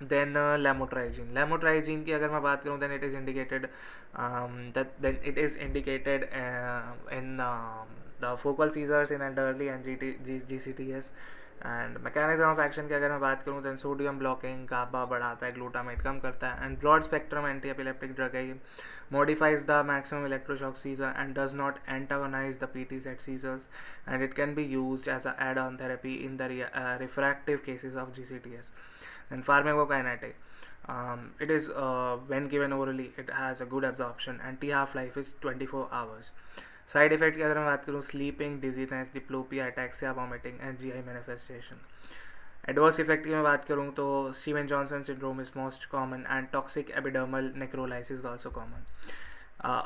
देन लेमोट्राइजीन की अगर मैं बात करूँ, then it is indicated in the focal seizures in elderly and GCTS. And mechanism of action की अगर मैं बात करूँ, देन सोडियम ब्लॉकिंग, गाबा बढ़ाता है, ग्लूटामेट कम करता है, and broad spectrum anti epileptic drug है ये. modifies the maximum electroshock seizure and does not antagonize the PT-SET seizures, and it can be used as an add-on therapy in the refractive cases of GCTS. Then pharmacokinetic, it is when given orally, it has a good absorption and T half-life is 24 hours. Side effect की अगर मैं बात करूँ, sleeping, dizziness, diplopia, ataxia, vomiting and GI manifestation. Adverse effect की मैं बात करूँ तो Steven Johnson syndrome is most common and toxic epidermal नेक्रोलाइसिस is also common.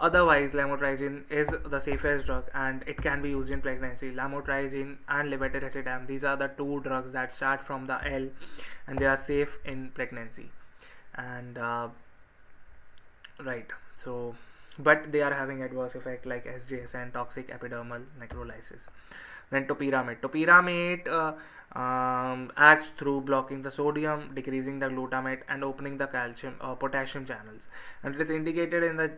Otherwise, lamotrigine is the safest drug and it can be used in pregnancy. Lamotrigine and levetiracetam, these are the two drugs that start from the L and they are safe in pregnancy. And right, so but they are having adverse effect like SJS and toxic epidermal necrolysis. Then topiramate acts through blocking the sodium, decreasing the glutamate, and opening the calcium or potassium channels, and it is indicated in the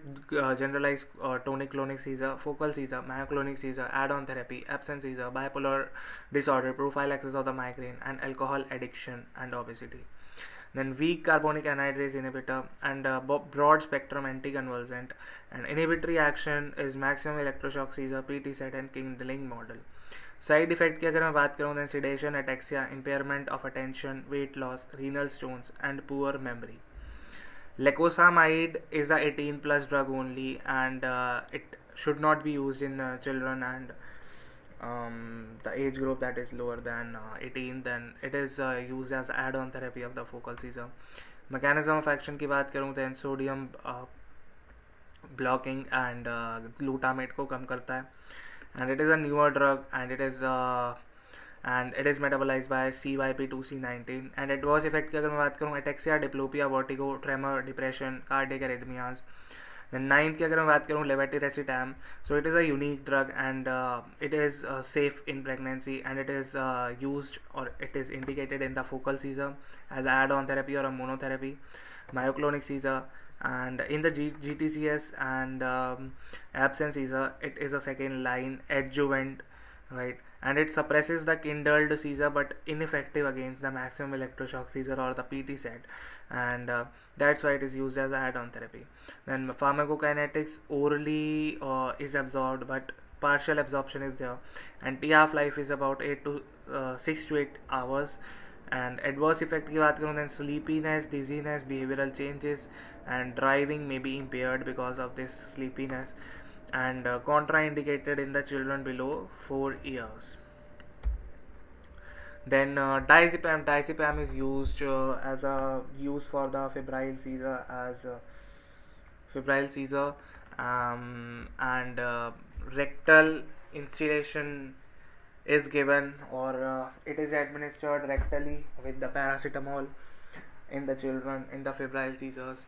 generalized tonic-clonic seizure, focal seizure, myoclonic seizure, add-on therapy, absence seizure, bipolar disorder, prophylaxis of the migraine, and alcohol addiction and obesity. Then weak carbonic anhydrase inhibitor and broad spectrum anticonvulsant, and inhibitory action is maximum electroshock seizure, PT-SET and kindling model. Side effect की अगर मैं बात करूँ, then sedation, ataxia, impairment of attention, weight loss, renal stones and poor memory. Lacosamide is a 18+ drug only and it should not be used in children and the age group that is lower than 18. Then it is used as add-on therapy of the focal seizure. Mechanism of action की बात करूँ, then sodium blocking and glutamate को कम करता है, and it is a newer drug and it is metabolized by CYP2C19. and adverse effect की अगर मैं बात करूँ, ataxia, diplopia, vertigo, tremor, depression, cardiac arrhythmias. then 9th की अगर मैं बात करूँ, levetiracetam, so it is a unique drug and it is safe in pregnancy and it is used or it is indicated in the focal seizure as add-on therapy or a monotherapy, myoclonic seizure, and in the GTCS and absence seizure, it is a second line adjuvant, right, and it suppresses the kindled seizure but ineffective against the maximum electroshock seizure or the PT-SET, and that's why it is used as add-on therapy. Then pharmacokinetics, orally is absorbed but partial absorption is there, and T half-life is about 6 to 8 hours. And adverse effect की बात करूँ, then sleepiness, dizziness, behavioral changes, and driving may be impaired because of this sleepiness, and contraindicated in the children below 4 years. Then diazepam is used as a use for the febrile seizure, and rectal instillation is given or it is administered rectally with the paracetamol in the children in the febrile seizures,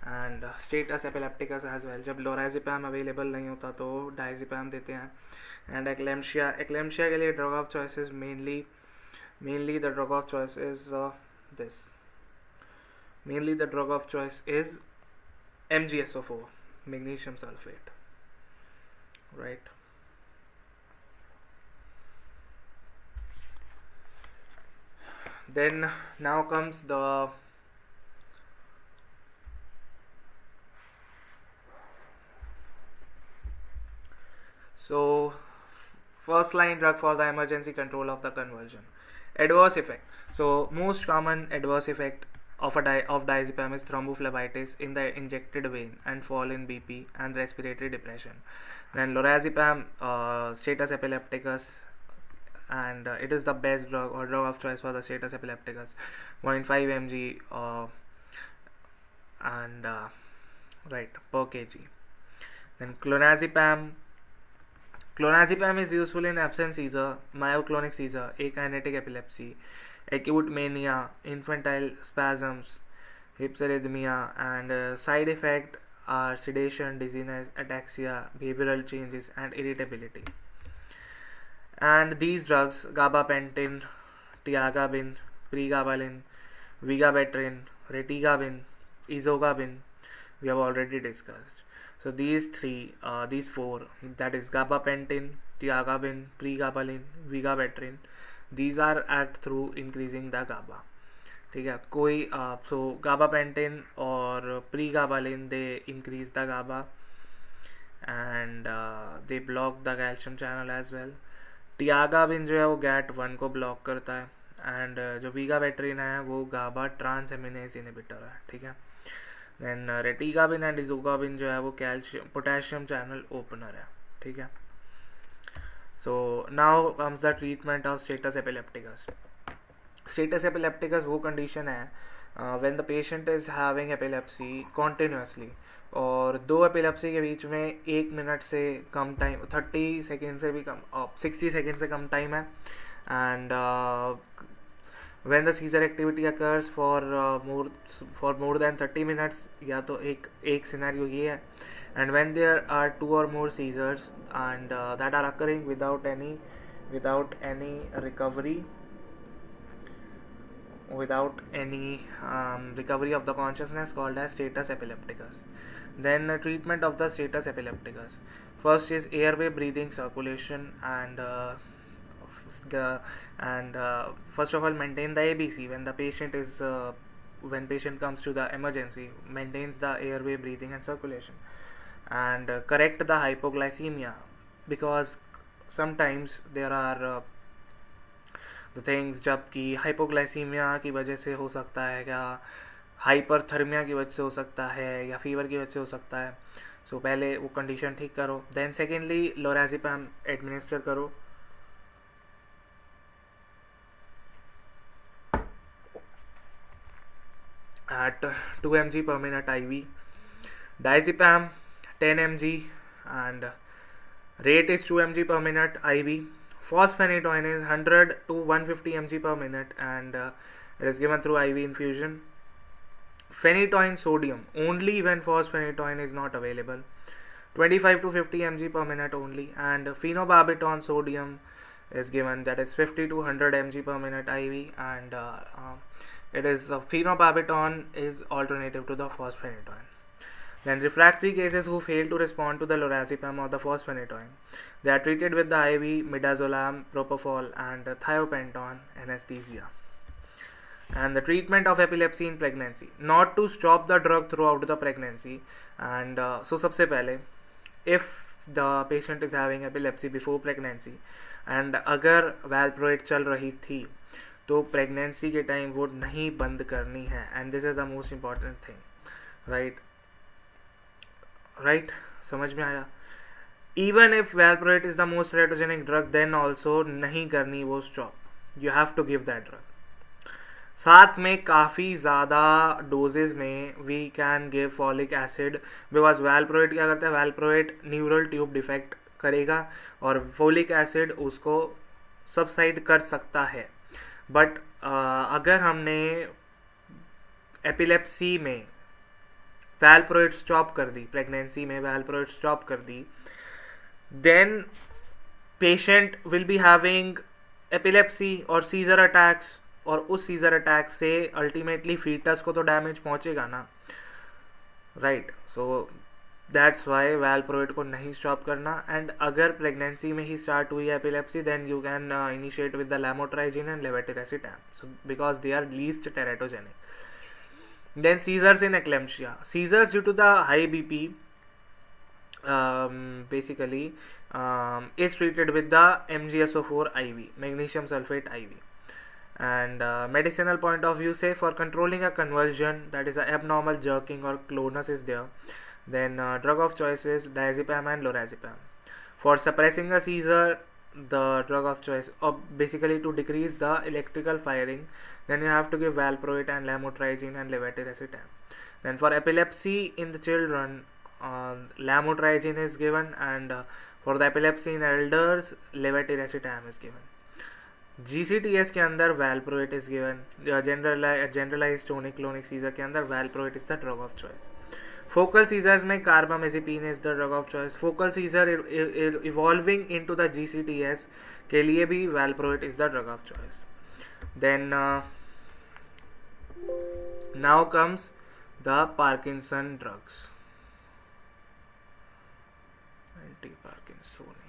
and status epilepticus as well. जब lorazepam available नहीं होता तो diazepam देते हैं. and eclampsia के लिए drug of choice is mainly the drug of choice is mainly the drug of choice is MgSO4, magnesium sulfate, right. then now comes the so first line drug for the emergency control of the convulsion. Adverse effect. So most common adverse effect of diazepam is thrombophlebitis in the injected vein and fall in BP and respiratory depression. Then lorazepam, status epilepticus, and it is the best drug or drug of choice for the status epilepticus, 0.5 mg and right per kg. Then clonazepam is useful in absence seizure, myoclonic seizure, akinetic epilepsy, acute mania, infantile spasms, hypsarrhythmia, and side effect are sedation, dizziness, ataxia, behavioral changes, and irritability. And these drugs, gabapentin, tiagabin, pregabalin, vigabatrin, retigabin, ezogabin, we have already discussed. So these four, that is gabapentin, tiagabin, pregabalin, vigabatrin, these are act through increasing the GABA. ठीक है, कोई so gabapentin or pregabalin, they increase the GABA and they block the calcium channel as well. tiagabin जो है वो GAT1 को block करता है and जो vigabatrin है वो GABA ट्रांसएमिनेज इनहिबिटर है. ठीक है. देन रेटिगाबिन एंड इजोगाबिन जो है वो पोटेशियम चैनल ओपनर है. ठीक है. So now comes the treatment of status epilepticus. Status epilepticus वो कंडीशन है when the patient is having epilepsy continuously और दो एपिलेप्सी के बीच में 1 मिनट से कम टाइम, 30 सेकेंड से भी कम, 60 सेकेंड से कम टाइम है and when the seizure activity occurs for more than 30 minutes, या तो एक सिनेरियो ये है, and when there are 2 or more seizures and that are occurring without any recovery of the consciousness, called as status epilepticus. Then treatment of the status epilepticus. First is airway, breathing, circulation, and first of all maintain the ABC when the patient is when patient comes to the emergency, maintains the airway, breathing and circulation, and correct the hypoglycemia, because sometimes there are the things जबकि hypoglycemia की वजह से हो सकता है, क्या hyperthermia की वजह से हो सकता है, या फीवर की वजह से हो सकता है. सो पहले वो कंडीशन ठीक करो. देन सेकेंडली लोराज़ेपम एडमिनिस्टर करो. at 2 mg per minute IV. Diazepam 10 mg and rate is 2 mg per minute IV. Fosphenytoin is 100 to 150 mg per minute and it is given through IV infusion. Phenytoin sodium only when fosphenytoin is not available, 25 to 50 mg per minute only, and phenobarbital sodium is given, that is 50 to 100 mg per minute IV, and it is phenobarbital is alternative to the fosphenytoin. Then refractory cases who fail to respond to the lorazepam or the fosphenytoin, they are treated with the IV midazolam, propofol and thiopenton anesthesia. And the treatment of epilepsy in pregnancy, not to stop the drug throughout the pregnancy. And so सबसे पहले, if the patient is having epilepsy before pregnancy and अगर valproate चल रही थी तो pregnancy के time वो नहीं बंद करनी है. And this is the most important thing. Right समझ में आया. Even if valproate is the most teratogenic drug, then also नहीं करनी वो stop. You have to give that drug. साथ में काफ़ी ज़्यादा डोजेज में we can give folic acid, because valproate क्या करता है, वैल्प्रोएट न्यूरल ट्यूब डिफेक्ट करेगा और फोलिक एसिड उसको सबसाइड कर सकता है. बट अगर हमने एपिलेप्सी में वैल्प्रोएट स्टॉप कर दी, प्रेगनेंसी में वैल्प्रोएट स्टॉप कर दी, then patient will be having epilepsy और सीजर अटैक्स, और उस सीजर अटैक से अल्टीमेटली फीटस को तो डैमेज पहुंचेगा ना. Right. So that's why valproate को नहीं स्टॉप करना. एंड अगर प्रेगनेंसी में ही स्टार्ट हुई है epilepsy, then you can initiate with the lamotrigine and levetiracetam, so because they are least teratogenic. Then seizures in eclampsia. Seizures due to the high BP basically is treated with the MgSO4 IV, magnesium sulfate IV. And medicinal point of view, say for controlling a convulsion, that is a abnormal jerking or clonus is there, then drug of choice is diazepam and lorazepam. For suppressing a seizure, the drug of choice, or basically to decrease the electrical firing, then you have to give valproate and lamotrigine and levetiracetam. Then for epilepsy in the children, lamotrigine is given, and for the epilepsy in elders, levetiracetam is given. GCTS के अंदर valproate is given. Generalized tonic-clonic seizure के अंदर valproate is the drug of choice. Focal seizures में carbamazepine is the drug of choice. Focal seizure evolving into the GCTS के लिए भी valproate is the drug of choice. Then now comes the Parkinson drugs. Anti-Parkinsonian.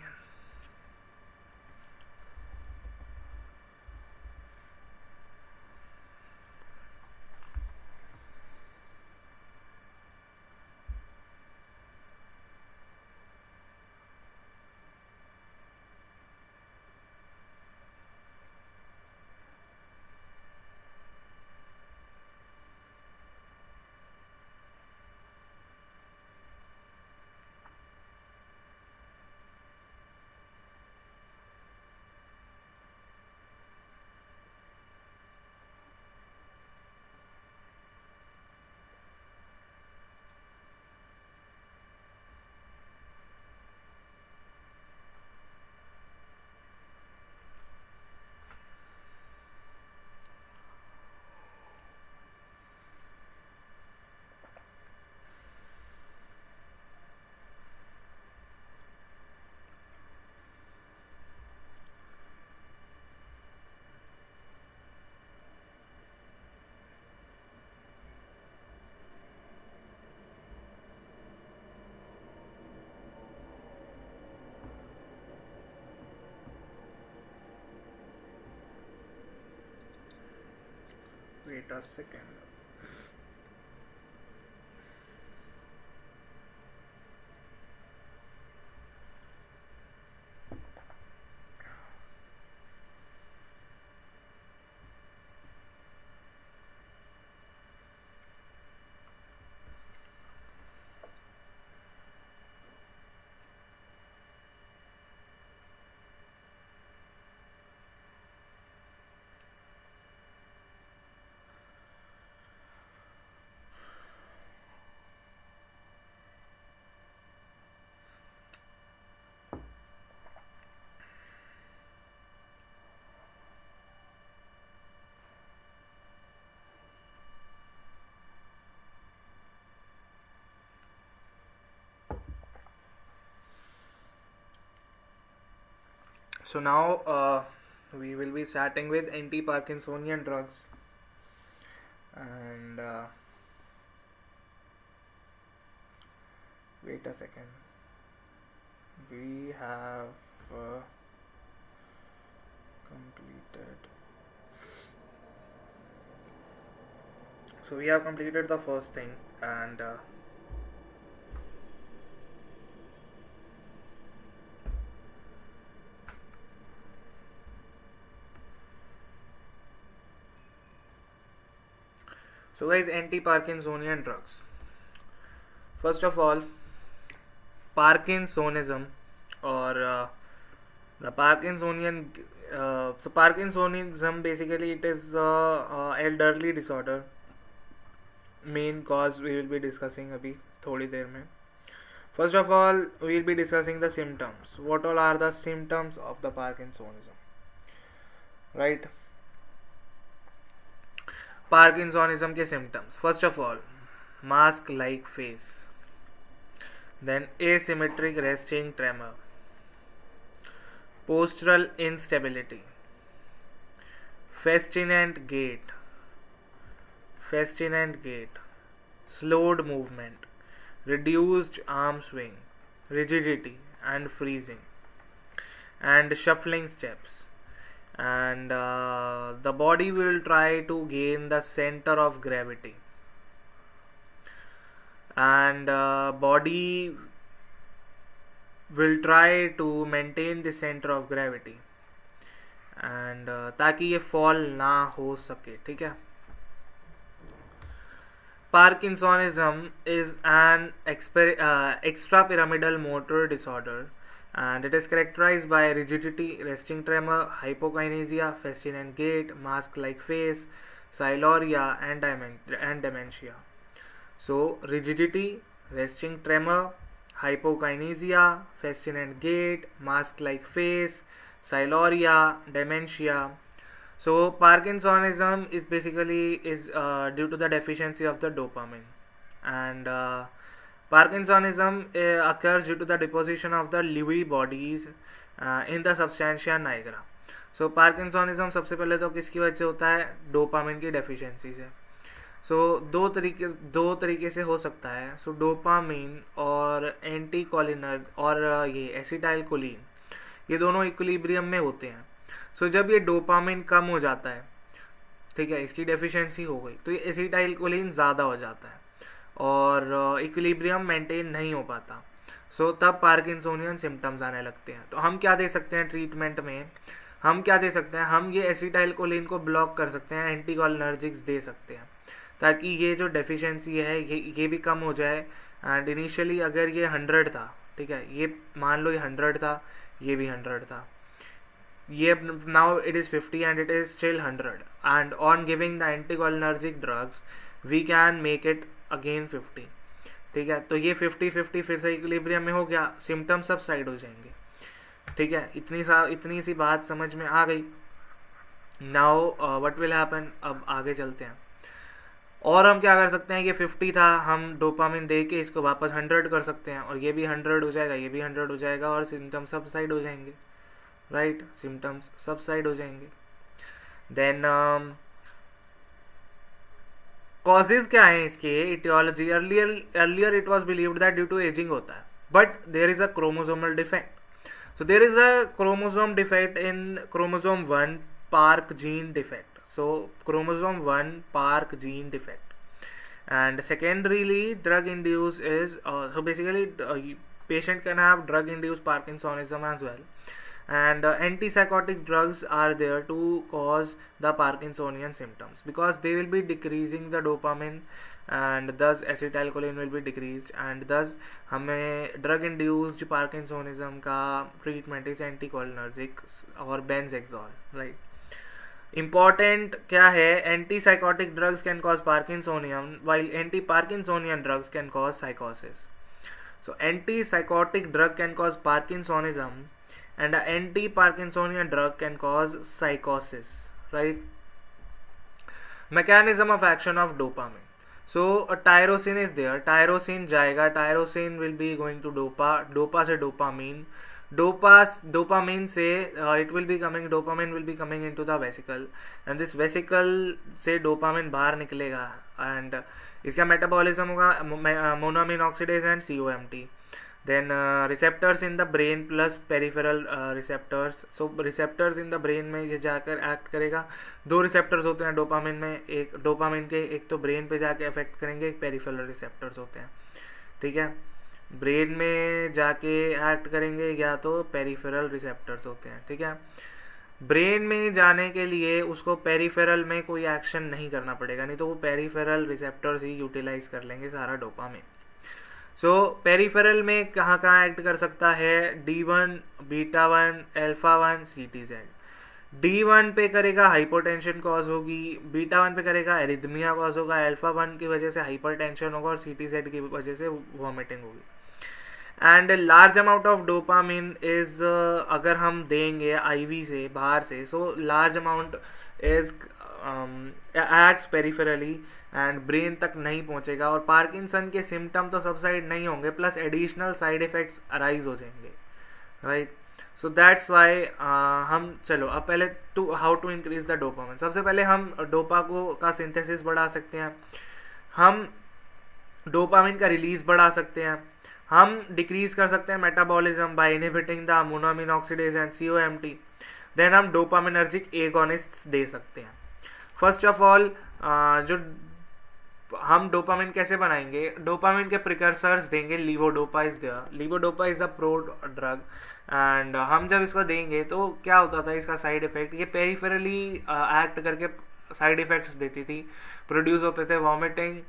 Wait a second. So now we will be starting with anti-Parkinsonian drugs, and wait a second. We have completed. So we have completed the first thing, and so guys, anti-Parkinsonian drugs. First of all, Parkinsonism, or the Parkinsonian. So Parkinsonism, basically it is elderly disorder. Main cause we will be discussing अभी थोड़ी देर में. First of all, we will be discussing the symptoms. What all are the symptoms of the Parkinsonism? Right? Parkinsonism के symptoms. First of all, mask-like face. Then asymmetric resting tremor. Postural instability. Festinant gait. Slowed movement. reduced arm swing, rigidity and freezing, and shuffling steps. And the body will try to gain the center of gravity, and body will try to maintain the center of gravity, and ताकि ये fall ना हो सके, ठीक है. Parkinsonism is an extrapyramidal motor disorder, and it is characterized by rigidity, resting tremor, hypokinesia, fascinant gait, mask-like face, siluria, and dementia. So, rigidity, resting tremor, hypokinesia, fascinant gait, mask-like face, siluria, dementia. So Parkinsonism is basically due to the deficiency of the dopamine, and Parkinsonism occurs due to the deposition of the Lewy bodies in the substantia nigra. So Parkinsonism सबसे पहले तो किसकी वजह से होता है? Dopamine की deficiency से. सो दो तरीके से हो सकता है. सो डोपामिन और एंटीकोलिनर और ये एसिटाइलकोलिन, ये दोनों इक्विलिब्रियम में होते हैं. सो जब ये डोपामिन कम हो जाता है, ठीक है, इसकी डेफिशिएंसी हो गई, तो ये एसिटाइलकोलिन ज़्यादा हो जाता है और इक्विलिब्रियम मेंटेन नहीं हो पाता. सो तब पार्किंसोनियन सिम्टम्स आने लगते हैं. तो हम क्या दे सकते हैं ट्रीटमेंट में? हम क्या दे सकते हैं? हम ये एसिटाइलकोलिन को ब्लॉक कर सकते हैं, एंटीकोलिनर्जिक्स दे सकते हैं, ताकि ये जो डेफिशिएंसी है ये भी कम हो जाए. एंड इनिशियली अगर ये 100 था, ठीक है, ये मान लो ये 100 था, ये भी 100 था, ये now it is 50 and it is still 100, and on giving the anticholinergic drugs we can make it again 50. ठीक है, तो ये 50-50 फिर से इक्विलिब्रियम में हो गया, सिम्टम सब साइड हो जाएंगे. ठीक है, इतनी सी बात समझ में आ गई. Now what will happen? अब आगे चलते हैं. और हम क्या कर सकते हैं? ये 50 था, हम डोपामिन दे के इसको वापस 100 कर सकते हैं, और ये भी 100 हो जाएगा, ये भी 100 हो जाएगा, और सिम्टम सब साइड हो जाएंगे. राइट, सिम्टम्स सब साइड हो जाएंगे. देन कॉजेज क्या है इसके? Aetiology. Earlier it was believed that due to ageing होता है, but there is a chromosomal defect. So there is a chromosome defect in chromosome 1 park gene defect. So chromosome 1 park gene defect. And secondarily, drug induced is so basically patient can have drug induced Parkinsonism as well. And antipsychotic drugs are there to cause the Parkinsonian symptoms, because they will be decreasing the dopamine, and thus acetylcholine will be decreased, and thus हमें drug induced Parkinsonism का treatment is anticholinergic और Benzhexol. Right. Important क्या है? Antipsychotic drugs can cause Parkinsonian, while anti-Parkinsonian drugs can cause psychosis. So antipsychotic drug can cause Parkinsonism, and an anti-Parkinsonian drug can cause psychosis. Right. Mechanism of action of dopamine. So a tyrosine is there. Tyrosine जाएगा. Tyrosine will be going to dopa से dopamine. Dopamine से it will be coming. Dopamine will be coming into the vesicle, and this vesicle से dopamine बाहर निकलेगा, and इसका metabolism होगा monoamine oxidase and COMT. Then receptors in the brain plus peripheral receptors. So receptors in the brain में ये जाकर act करेगा. 2 receptors होते हैं डोपामिन में, एक डोपामिन के, एक तो ब्रेन पे जाके अफेक्ट करेंगे, एक पेरिफेरल रिसेप्टर्स होते हैं. ठीक है, ब्रेन में जाके एक्ट करेंगे या तो पेरिफेरल रिसेप्टर्स होते हैं. ठीक है, ब्रेन में जाने के लिए उसको पेरिफेरल में कोई एक्शन नहीं करना पड़ेगा, नहीं तो वो पेरिफेरल रिसेप्टर्स ही यूटिलाइज कर लेंगे सारा डोपामिन. सो पेरिफेरल में कहाँ कहाँ एक्ट कर सकता है? D1, beta 1, alpha 1, CTZ. D1 पे करेगा हाइपोटेंशन कॉज होगी, बीटा 1 पे करेगा एरिथमिया कॉज होगा, अल्फा 1 की वजह से हाइपरटेंशन होगा, और CTZ की वजह से वॉमिटिंग होगी. And large amount of dopamine is अगर हम देंगे IV से बाहर से, so large amount is acts peripherally and brain तक नहीं पहुंचेगा, और पार्किंसन के सिम्टम तो सब साइड नहीं होंगे, plus additional side effects arise हो जाएंगे. राइट. सो दैट्स वाई हम चलो अब पहले how to increase the dopamine. सबसे पहले हम डोपा को का सिंथेसिस बढ़ा सकते हैं. हम डोपामिन का रिलीज बढ़ा सकते हैं, हम डिक्रीज कर सकते हैं metabolism by inhibiting the monoamine oxidase and COMT। Then हम डोपामिनर्जिक एगोनिस्ट्स दे सकते हैं। फर्स्ट ऑफ ऑल जो हम डोपामिन कैसे बनाएंगे, डोपामिन के प्रिकर्सर्स देंगे, levodopa is there. Levodopa is a pro drug and हम जब इसको देंगे तो क्या होता था इसका साइड इफेक्ट, ये पेरिफेरली एक्ट करके साइड इफेक्ट्स देती थी, प्रोड्यूस होते थे vomiting,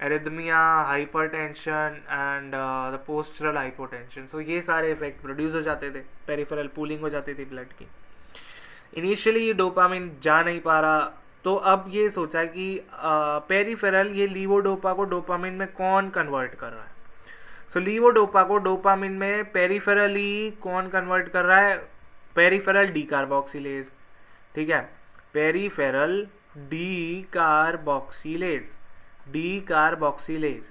arrhythmia, hypertension and the postural hypotension. So ये सारे इफेक्ट प्रोड्यूस हो जाते थे, पेरिफेरल पूलिंग हो जाती थी ब्लड की। इनिशियली डोपामिन जा नहीं पा रहा, तो अब ये सोचा कि पेरिफेरल ये लीवोडोपा को डोपामिन में कौन कन्वर्ट कर रहा है। सो लीवोडोपा को डोपामिन में पेरिफेरली कौन कन्वर्ट कर रहा है, पेरिफेरल डीकार्बोक्सिलेज, ठीक है, peripheral decarboxylase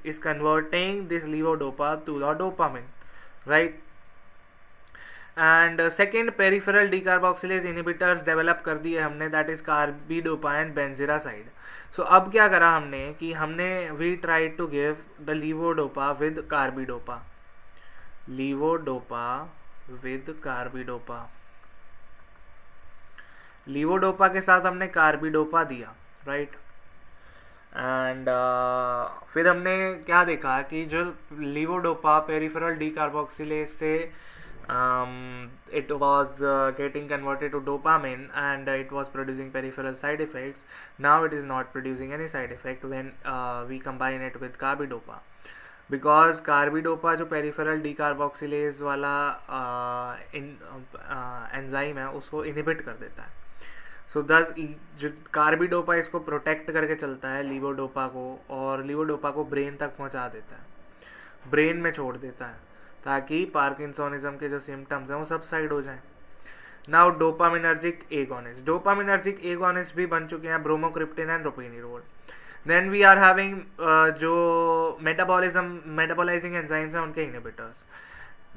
is converting this levodopa to the dopamine, right? And second peripheral decarboxylase inhibitors develop कर दिए हमने, that is carbidopa and benserazide. So अब क्या करा हमने कि हमने we try to give the levodopa with carbidopa, levodopa with carbidopa, levodopa के साथ हमने कार्बिडोपा दिया, राइट। एंड फिर हमने क्या देखा कि जो लीवोडोपा पेरिफेरल डीकार्बोक्सिलेज से it was getting converted to dopamine and it was producing peripheral side effects. Now it is not producing any side effect when we combine it with carbidopa, because carbidopa जो peripheral decarboxylase वाला enzyme है उसको inhibit कर देता है। सो दस जो carbidopa इसको प्रोटेक्ट करके चलता है लीवोडोपा को, और लीवोडोपा को ब्रेन तक पहुंचा देता है, ब्रेन में छोड़ देता है, ताकि पार्किंसोनिज्म के जो सिम्टम्स हैं वो सब साइड हो जाएं। Now dopaminergic agonist, dopaminergic agonist भी बन चुके हैं, bromocriptine and ropinirole. Then we are having जो मेटाबॉलाइजिंग एंजाइम्स हैं उनके inhibitors,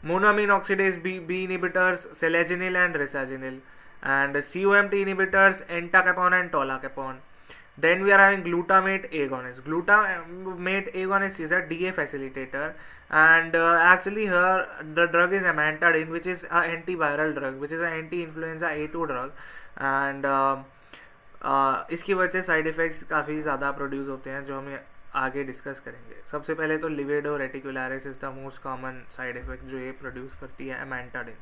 monoamine oxidase B inhibitors, selegiline and rasagiline, and COMT inhibitors, entacapone and tolacapone. Then we are having glutamate agonist. Glutamate agonist is a DA facilitator, and actually here the drug is amantadine, which is an antiviral drug, which is an anti-influenza A2 drug, and इसकी वजह से side effects काफ़ी ज़्यादा produce होते हैं जो हम आगे डिस्कस करेंगे। सबसे पहले तो libido reticularis is the most common side effect जो ये प्रोड्यूस करती है, amantadine।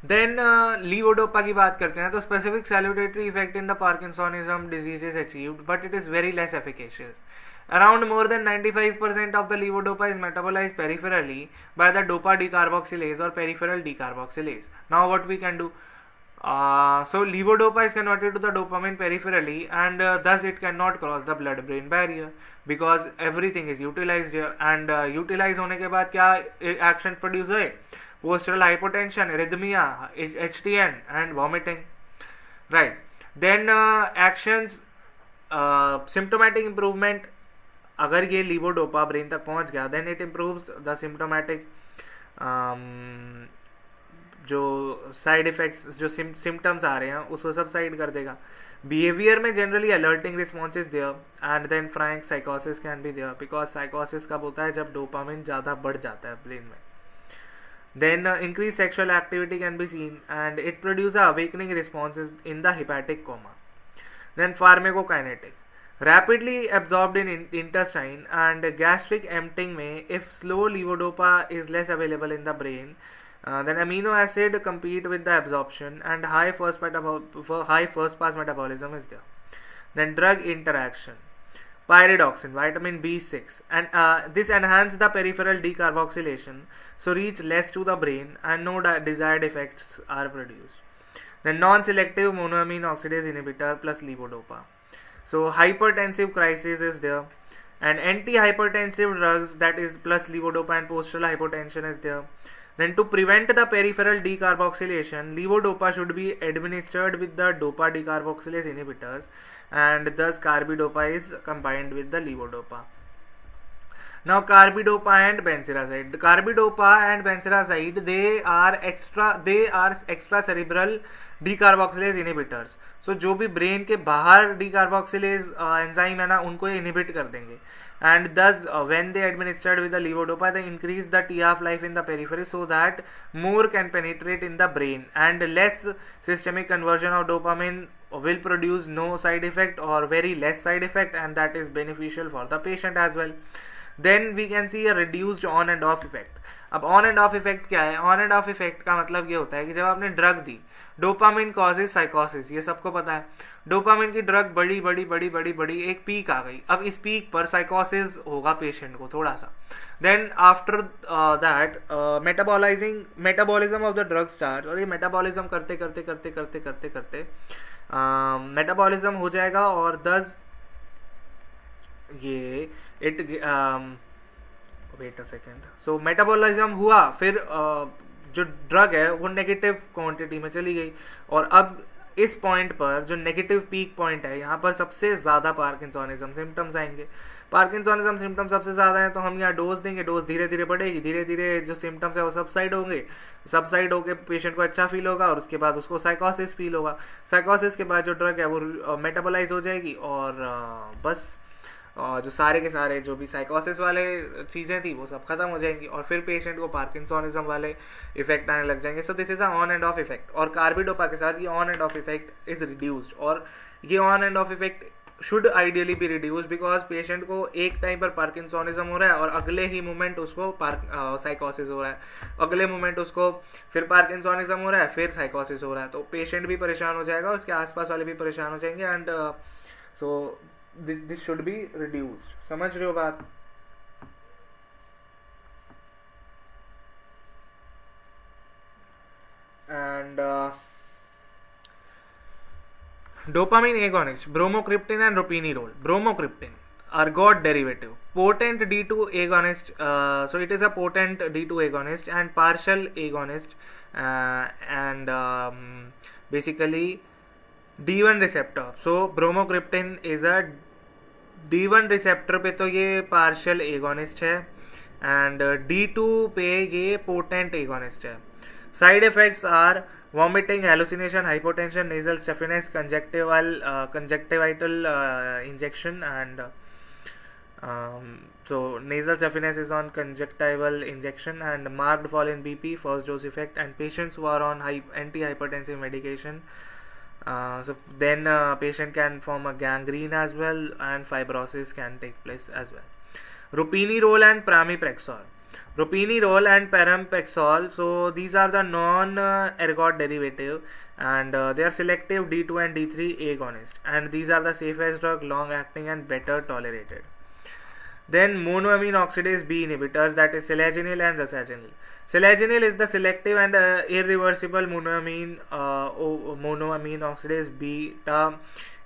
देन लीवोडोपा की बात करते हैं तो specific सैल्यूटेटरी effect in the parkinsonism disease is achieved, but it is very less efficacious. Around more than 95% of the levodopa is metabolized peripherally by the dopa decarboxylase or peripheral decarboxylase. Now what we can do? So levodopa is converted to the dopamine peripherally, and thus it cannot cross the blood-brain barrier because everything is utilized here. And utilize होने के बाद क्या action produce हुए? Postural hypotension, arrhythmia, HTN and vomiting, right? Then actions, symptomatic improvement, अगर ये levodopa brain तक पहुंच गया, then it improves the symptomatic जो साइड इफेक्ट्स जो सिम्टम्स आ रहे हैं उसको सब साइड कर देगा। बिहेवियर में generally alerting response is there, and then Frank साइकोसिस can be there, because साइकोसिस कब होता है, जब डोपामिन ज़्यादा बढ़ जाता है ब्रेन में। Then increased sexual activity can be seen, and it produces awakening responses in the hepatic coma. Then pharmacokinetic, rapidly absorbed in intestine and gastric emptying में, if slow levodopa is less available in the brain, then amino acid compete with the absorption and high first pass metabolism is there. Then drug interaction, pyridoxine, vitamin B6, and this enhance the peripheral decarboxylation, so reach less to the brain and no desired effects are produced. Then non-selective monoamine oxidase inhibitor plus levodopa, so hypertensive crisis is there, and anti-hypertensive drugs, that is plus levodopa and postural hypotension is there. Then to prevent the peripheral decarboxylation, levodopa should be administered with the dopa decarboxylase inhibitors, and thus carbidopa is combined with the levodopa. Now carbidopa and benziracide. Carbidopa and benziracide, they are extracerebral decarboxylase inhibitors. So जो भी brain के बाहर decarboxylase enzyme है ना, उनको ये inhibit कर देंगे. And thus when they administered with the levodopa, they increase the T-half life in the periphery so that more can penetrate in the brain, and less systemic conversion of dopamine will produce no side effect or very less side effect, and that is beneficial for the patient as well. Then we can see a reduced on and off effect. अब on end of effect क्या है? On end of effect का मतलब ये होता है कि जब आपने ड्रग दी, डोपामिन कॉजेज साइकोसिस, ये सबको पता है. डोपामिन की ड्रग बड़ी बड़ी बड़ी बड़ी बड़ी एक पीक आ गई. अब इस पीक पर साइकोसिस होगा पेशेंट को थोड़ा सा. Then after that metabolism of the drug start, और ये मेटाबॉलिज्म करते करते करते करते करते करते मेटाबॉलिज्म हो जाएगा, और दस ये it wait a second. So metabolism हुआ, फिर जो ड्रग है वो नेगेटिव क्वांटिटी में चली गई, और अब इस पॉइंट पर जो नेगेटिव पीक पॉइंट है, यहाँ पर सबसे ज़्यादा पार्किंसोनिज्म सिम्टम्स आएंगे. पार्किंसोनिज्म सिम्टम्स सबसे ज़्यादा है, तो हम यहाँ डोज देंगे. डोज धीरे धीरे बढ़ेगी, धीरे धीरे जो सिम्टम्स है वो सबसाइड होंगे. सबसाइड होकर पेशेंट को अच्छा फील होगा, और उसके बाद उसको साइकोसिस फील होगा. साइकोसिस के बाद जो ड्रग है वो मेटाबोलाइज हो जाएगी, और बस जो सारे के सारे जो भी साइकोसिस वाले चीज़ें थी वो सब खत्म हो जाएंगी, और फिर पेशेंट को पार्किंसोनिज्म वाले इफेक्ट आने लग जाएंगे. So this is a on end of effect. और कार्बिडोपा के साथ ये on end of effect is reduced, और ये on end of effect should ideally be reduced, because patient को एक टाइम पर पार्किंसोनिज्म हो रहा है, और अगले ही मोमेंट उसको साइकोसिस हो रहा है, अगले मोमेंट उसको फिर पार्किंसोनिज्म हो रहा है, फिर साइकोसिस हो रहा है. तो पेशेंट भी परेशान हो जाएगा, उसके आसपास वाले भी परेशान हो जाएंगे, and so this should be reduced. समझ रहे हो बात? And dopamine agonist, bromocriptine and ropinirole. Bromocriptine, ergot derivative, potent D2 agonist. So it is a potent D2 agonist and partial agonist, and basically D1 receptor. So bromocriptine is a D1 receptor पे तो ये partial agonist है, and D2 पे ये potent agonist है. Side effects are vomiting, hallucination, hypotension, nasal stuffiness, conjunctival injection, and so nasal stuffiness is on conjunctival injection, and marked fall in BP, first dose effect, and patients who are on antihypertensive medication. So then patient can form a gangrene as well, and fibrosis can take place as well. Ropinirole and pramipexole. Ropinirole and pramipexole, so these are the non-ergot derivative, and they are selective D2 and D3 agonist, and these are the safest drug, long acting and better tolerated. Then monoamine oxidase B inhibitors, that is selaginil and rasaginil. Selaginil is the selective and irreversible monoamine oxidase beta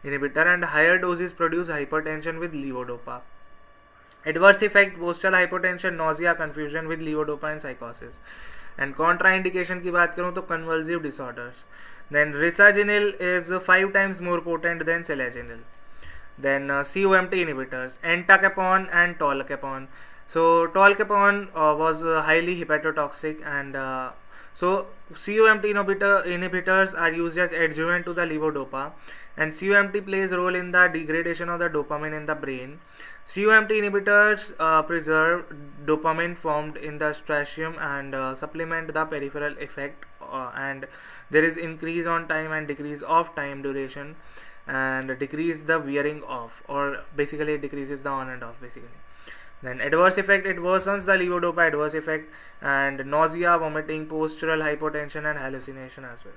inhibitor, and higher doses produce hypertension with levodopa. Adverse effect: postural hypotension, nausea, confusion with levodopa and psychosis. And contraindication की बात करूँ तो convulsive disorders. Then rasaginil is 5 times more potent than selaginil. Then COMT inhibitors, entacapone and tolcapone. So tolcapone was highly hepatotoxic, and so COMT inhibitors are used as adjuvant to the levodopa, and COMT plays a role in the degradation of the dopamine in the brain. COMT inhibitors preserve dopamine formed in the striatum and supplement the peripheral effect, and there is increase on time and decrease of time duration, and decrease the wearing off, or basically it decreases the on and off basically. Then adverse effect: it worsens the levodopa adverse effect, and nausea, vomiting, postural hypotension and hallucination as well.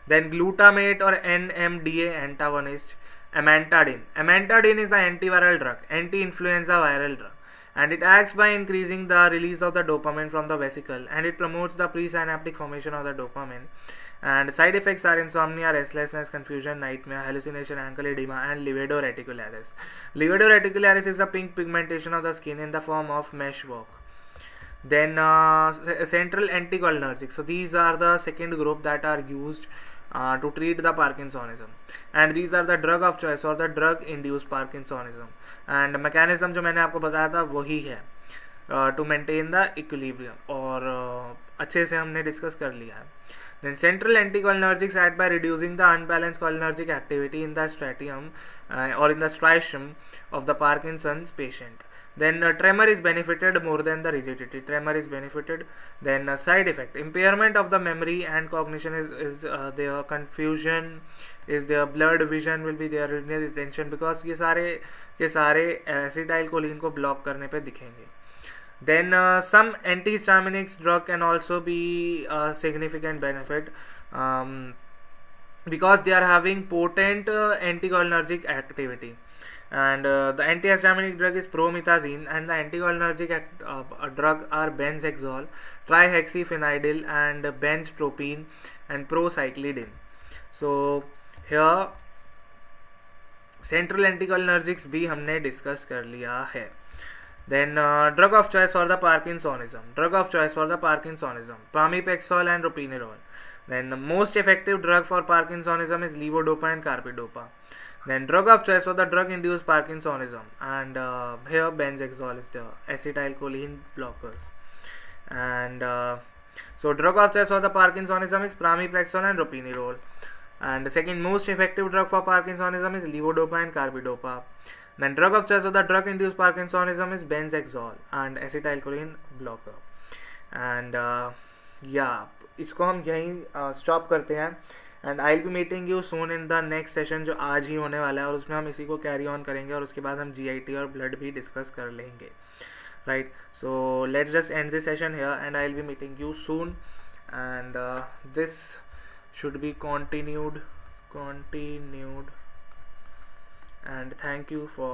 Then glutamate or NMDA antagonist, amantadine. Amantadine is the antiviral drug, anti-influenza viral drug, and it acts by increasing the release of the dopamine from the vesicle, and it promotes the presynaptic formation of the dopamine. And side effects are insomnia, restlessness, confusion, nightmare, hallucination, ankle edema, and livedo reticularis. Livedo reticularis is the pink pigmentation of the skin in the form of meshwork. Then central anticholinergic. So these are the second group that are used to treat the Parkinsonism, and these are the drug of choice or the drug induced Parkinsonism. And mechanism जो मैंने आपको बताया था वही है. To maintain the equilibrium, और अच्छे से हमने डिस्कस कर लिया है. Then central anticholinergics act by reducing the unbalanced cholinergic activity in the stratum or in the striatum of the Parkinson's patient. Then tremor is benefited more than the rigidity. Tremor is benefited. Then side effect, impairment of the memory and cognition is there. Confusion is there. Blurred vision will be there. Urinary retention, because ये सारे acetylcholine को block करने पे दिखेंगे. Then some antihistaminic drug can also be a significant benefit, because they are having potent anticholinergic activity. And the antihistaminic drug is promethazine, and the anticholinergic drug are benzhexol, trihexyphenidyl, and benztropine, and procyclidine. So here central anticholinergics भी हमने discuss कर लिया है. Then drug of choice for the Parkinsonism. Drug of choice for the Parkinsonism, pramipexole and ropinirole. Then most effective drug for Parkinsonism is levodopa and carbidopa. Then drug of choice for the drug-induced Parkinsonism, and here benzhexol is the acetylcholine blockers. And so drug of choice for the Parkinsonism is pramipexole and ropinirole. And the second most effective drug for Parkinsonism is levodopa and carbidopa. Then drug of choice for the drug-induced Parkinsonism is benzhexol and acetylcholine blocker. And इसको हम यहीं stop करते हैं. And I will be meeting you soon in the next session, जो आज ही होने वाला है, और उसमें हम इसी को कैरी ऑन करेंगे, और उसके बाद हम GIT और ब्लड भी डिस्कस कर लेंगे. Right, so let's just and this session here, and I will be meeting you soon. And this should be continued, and thank you for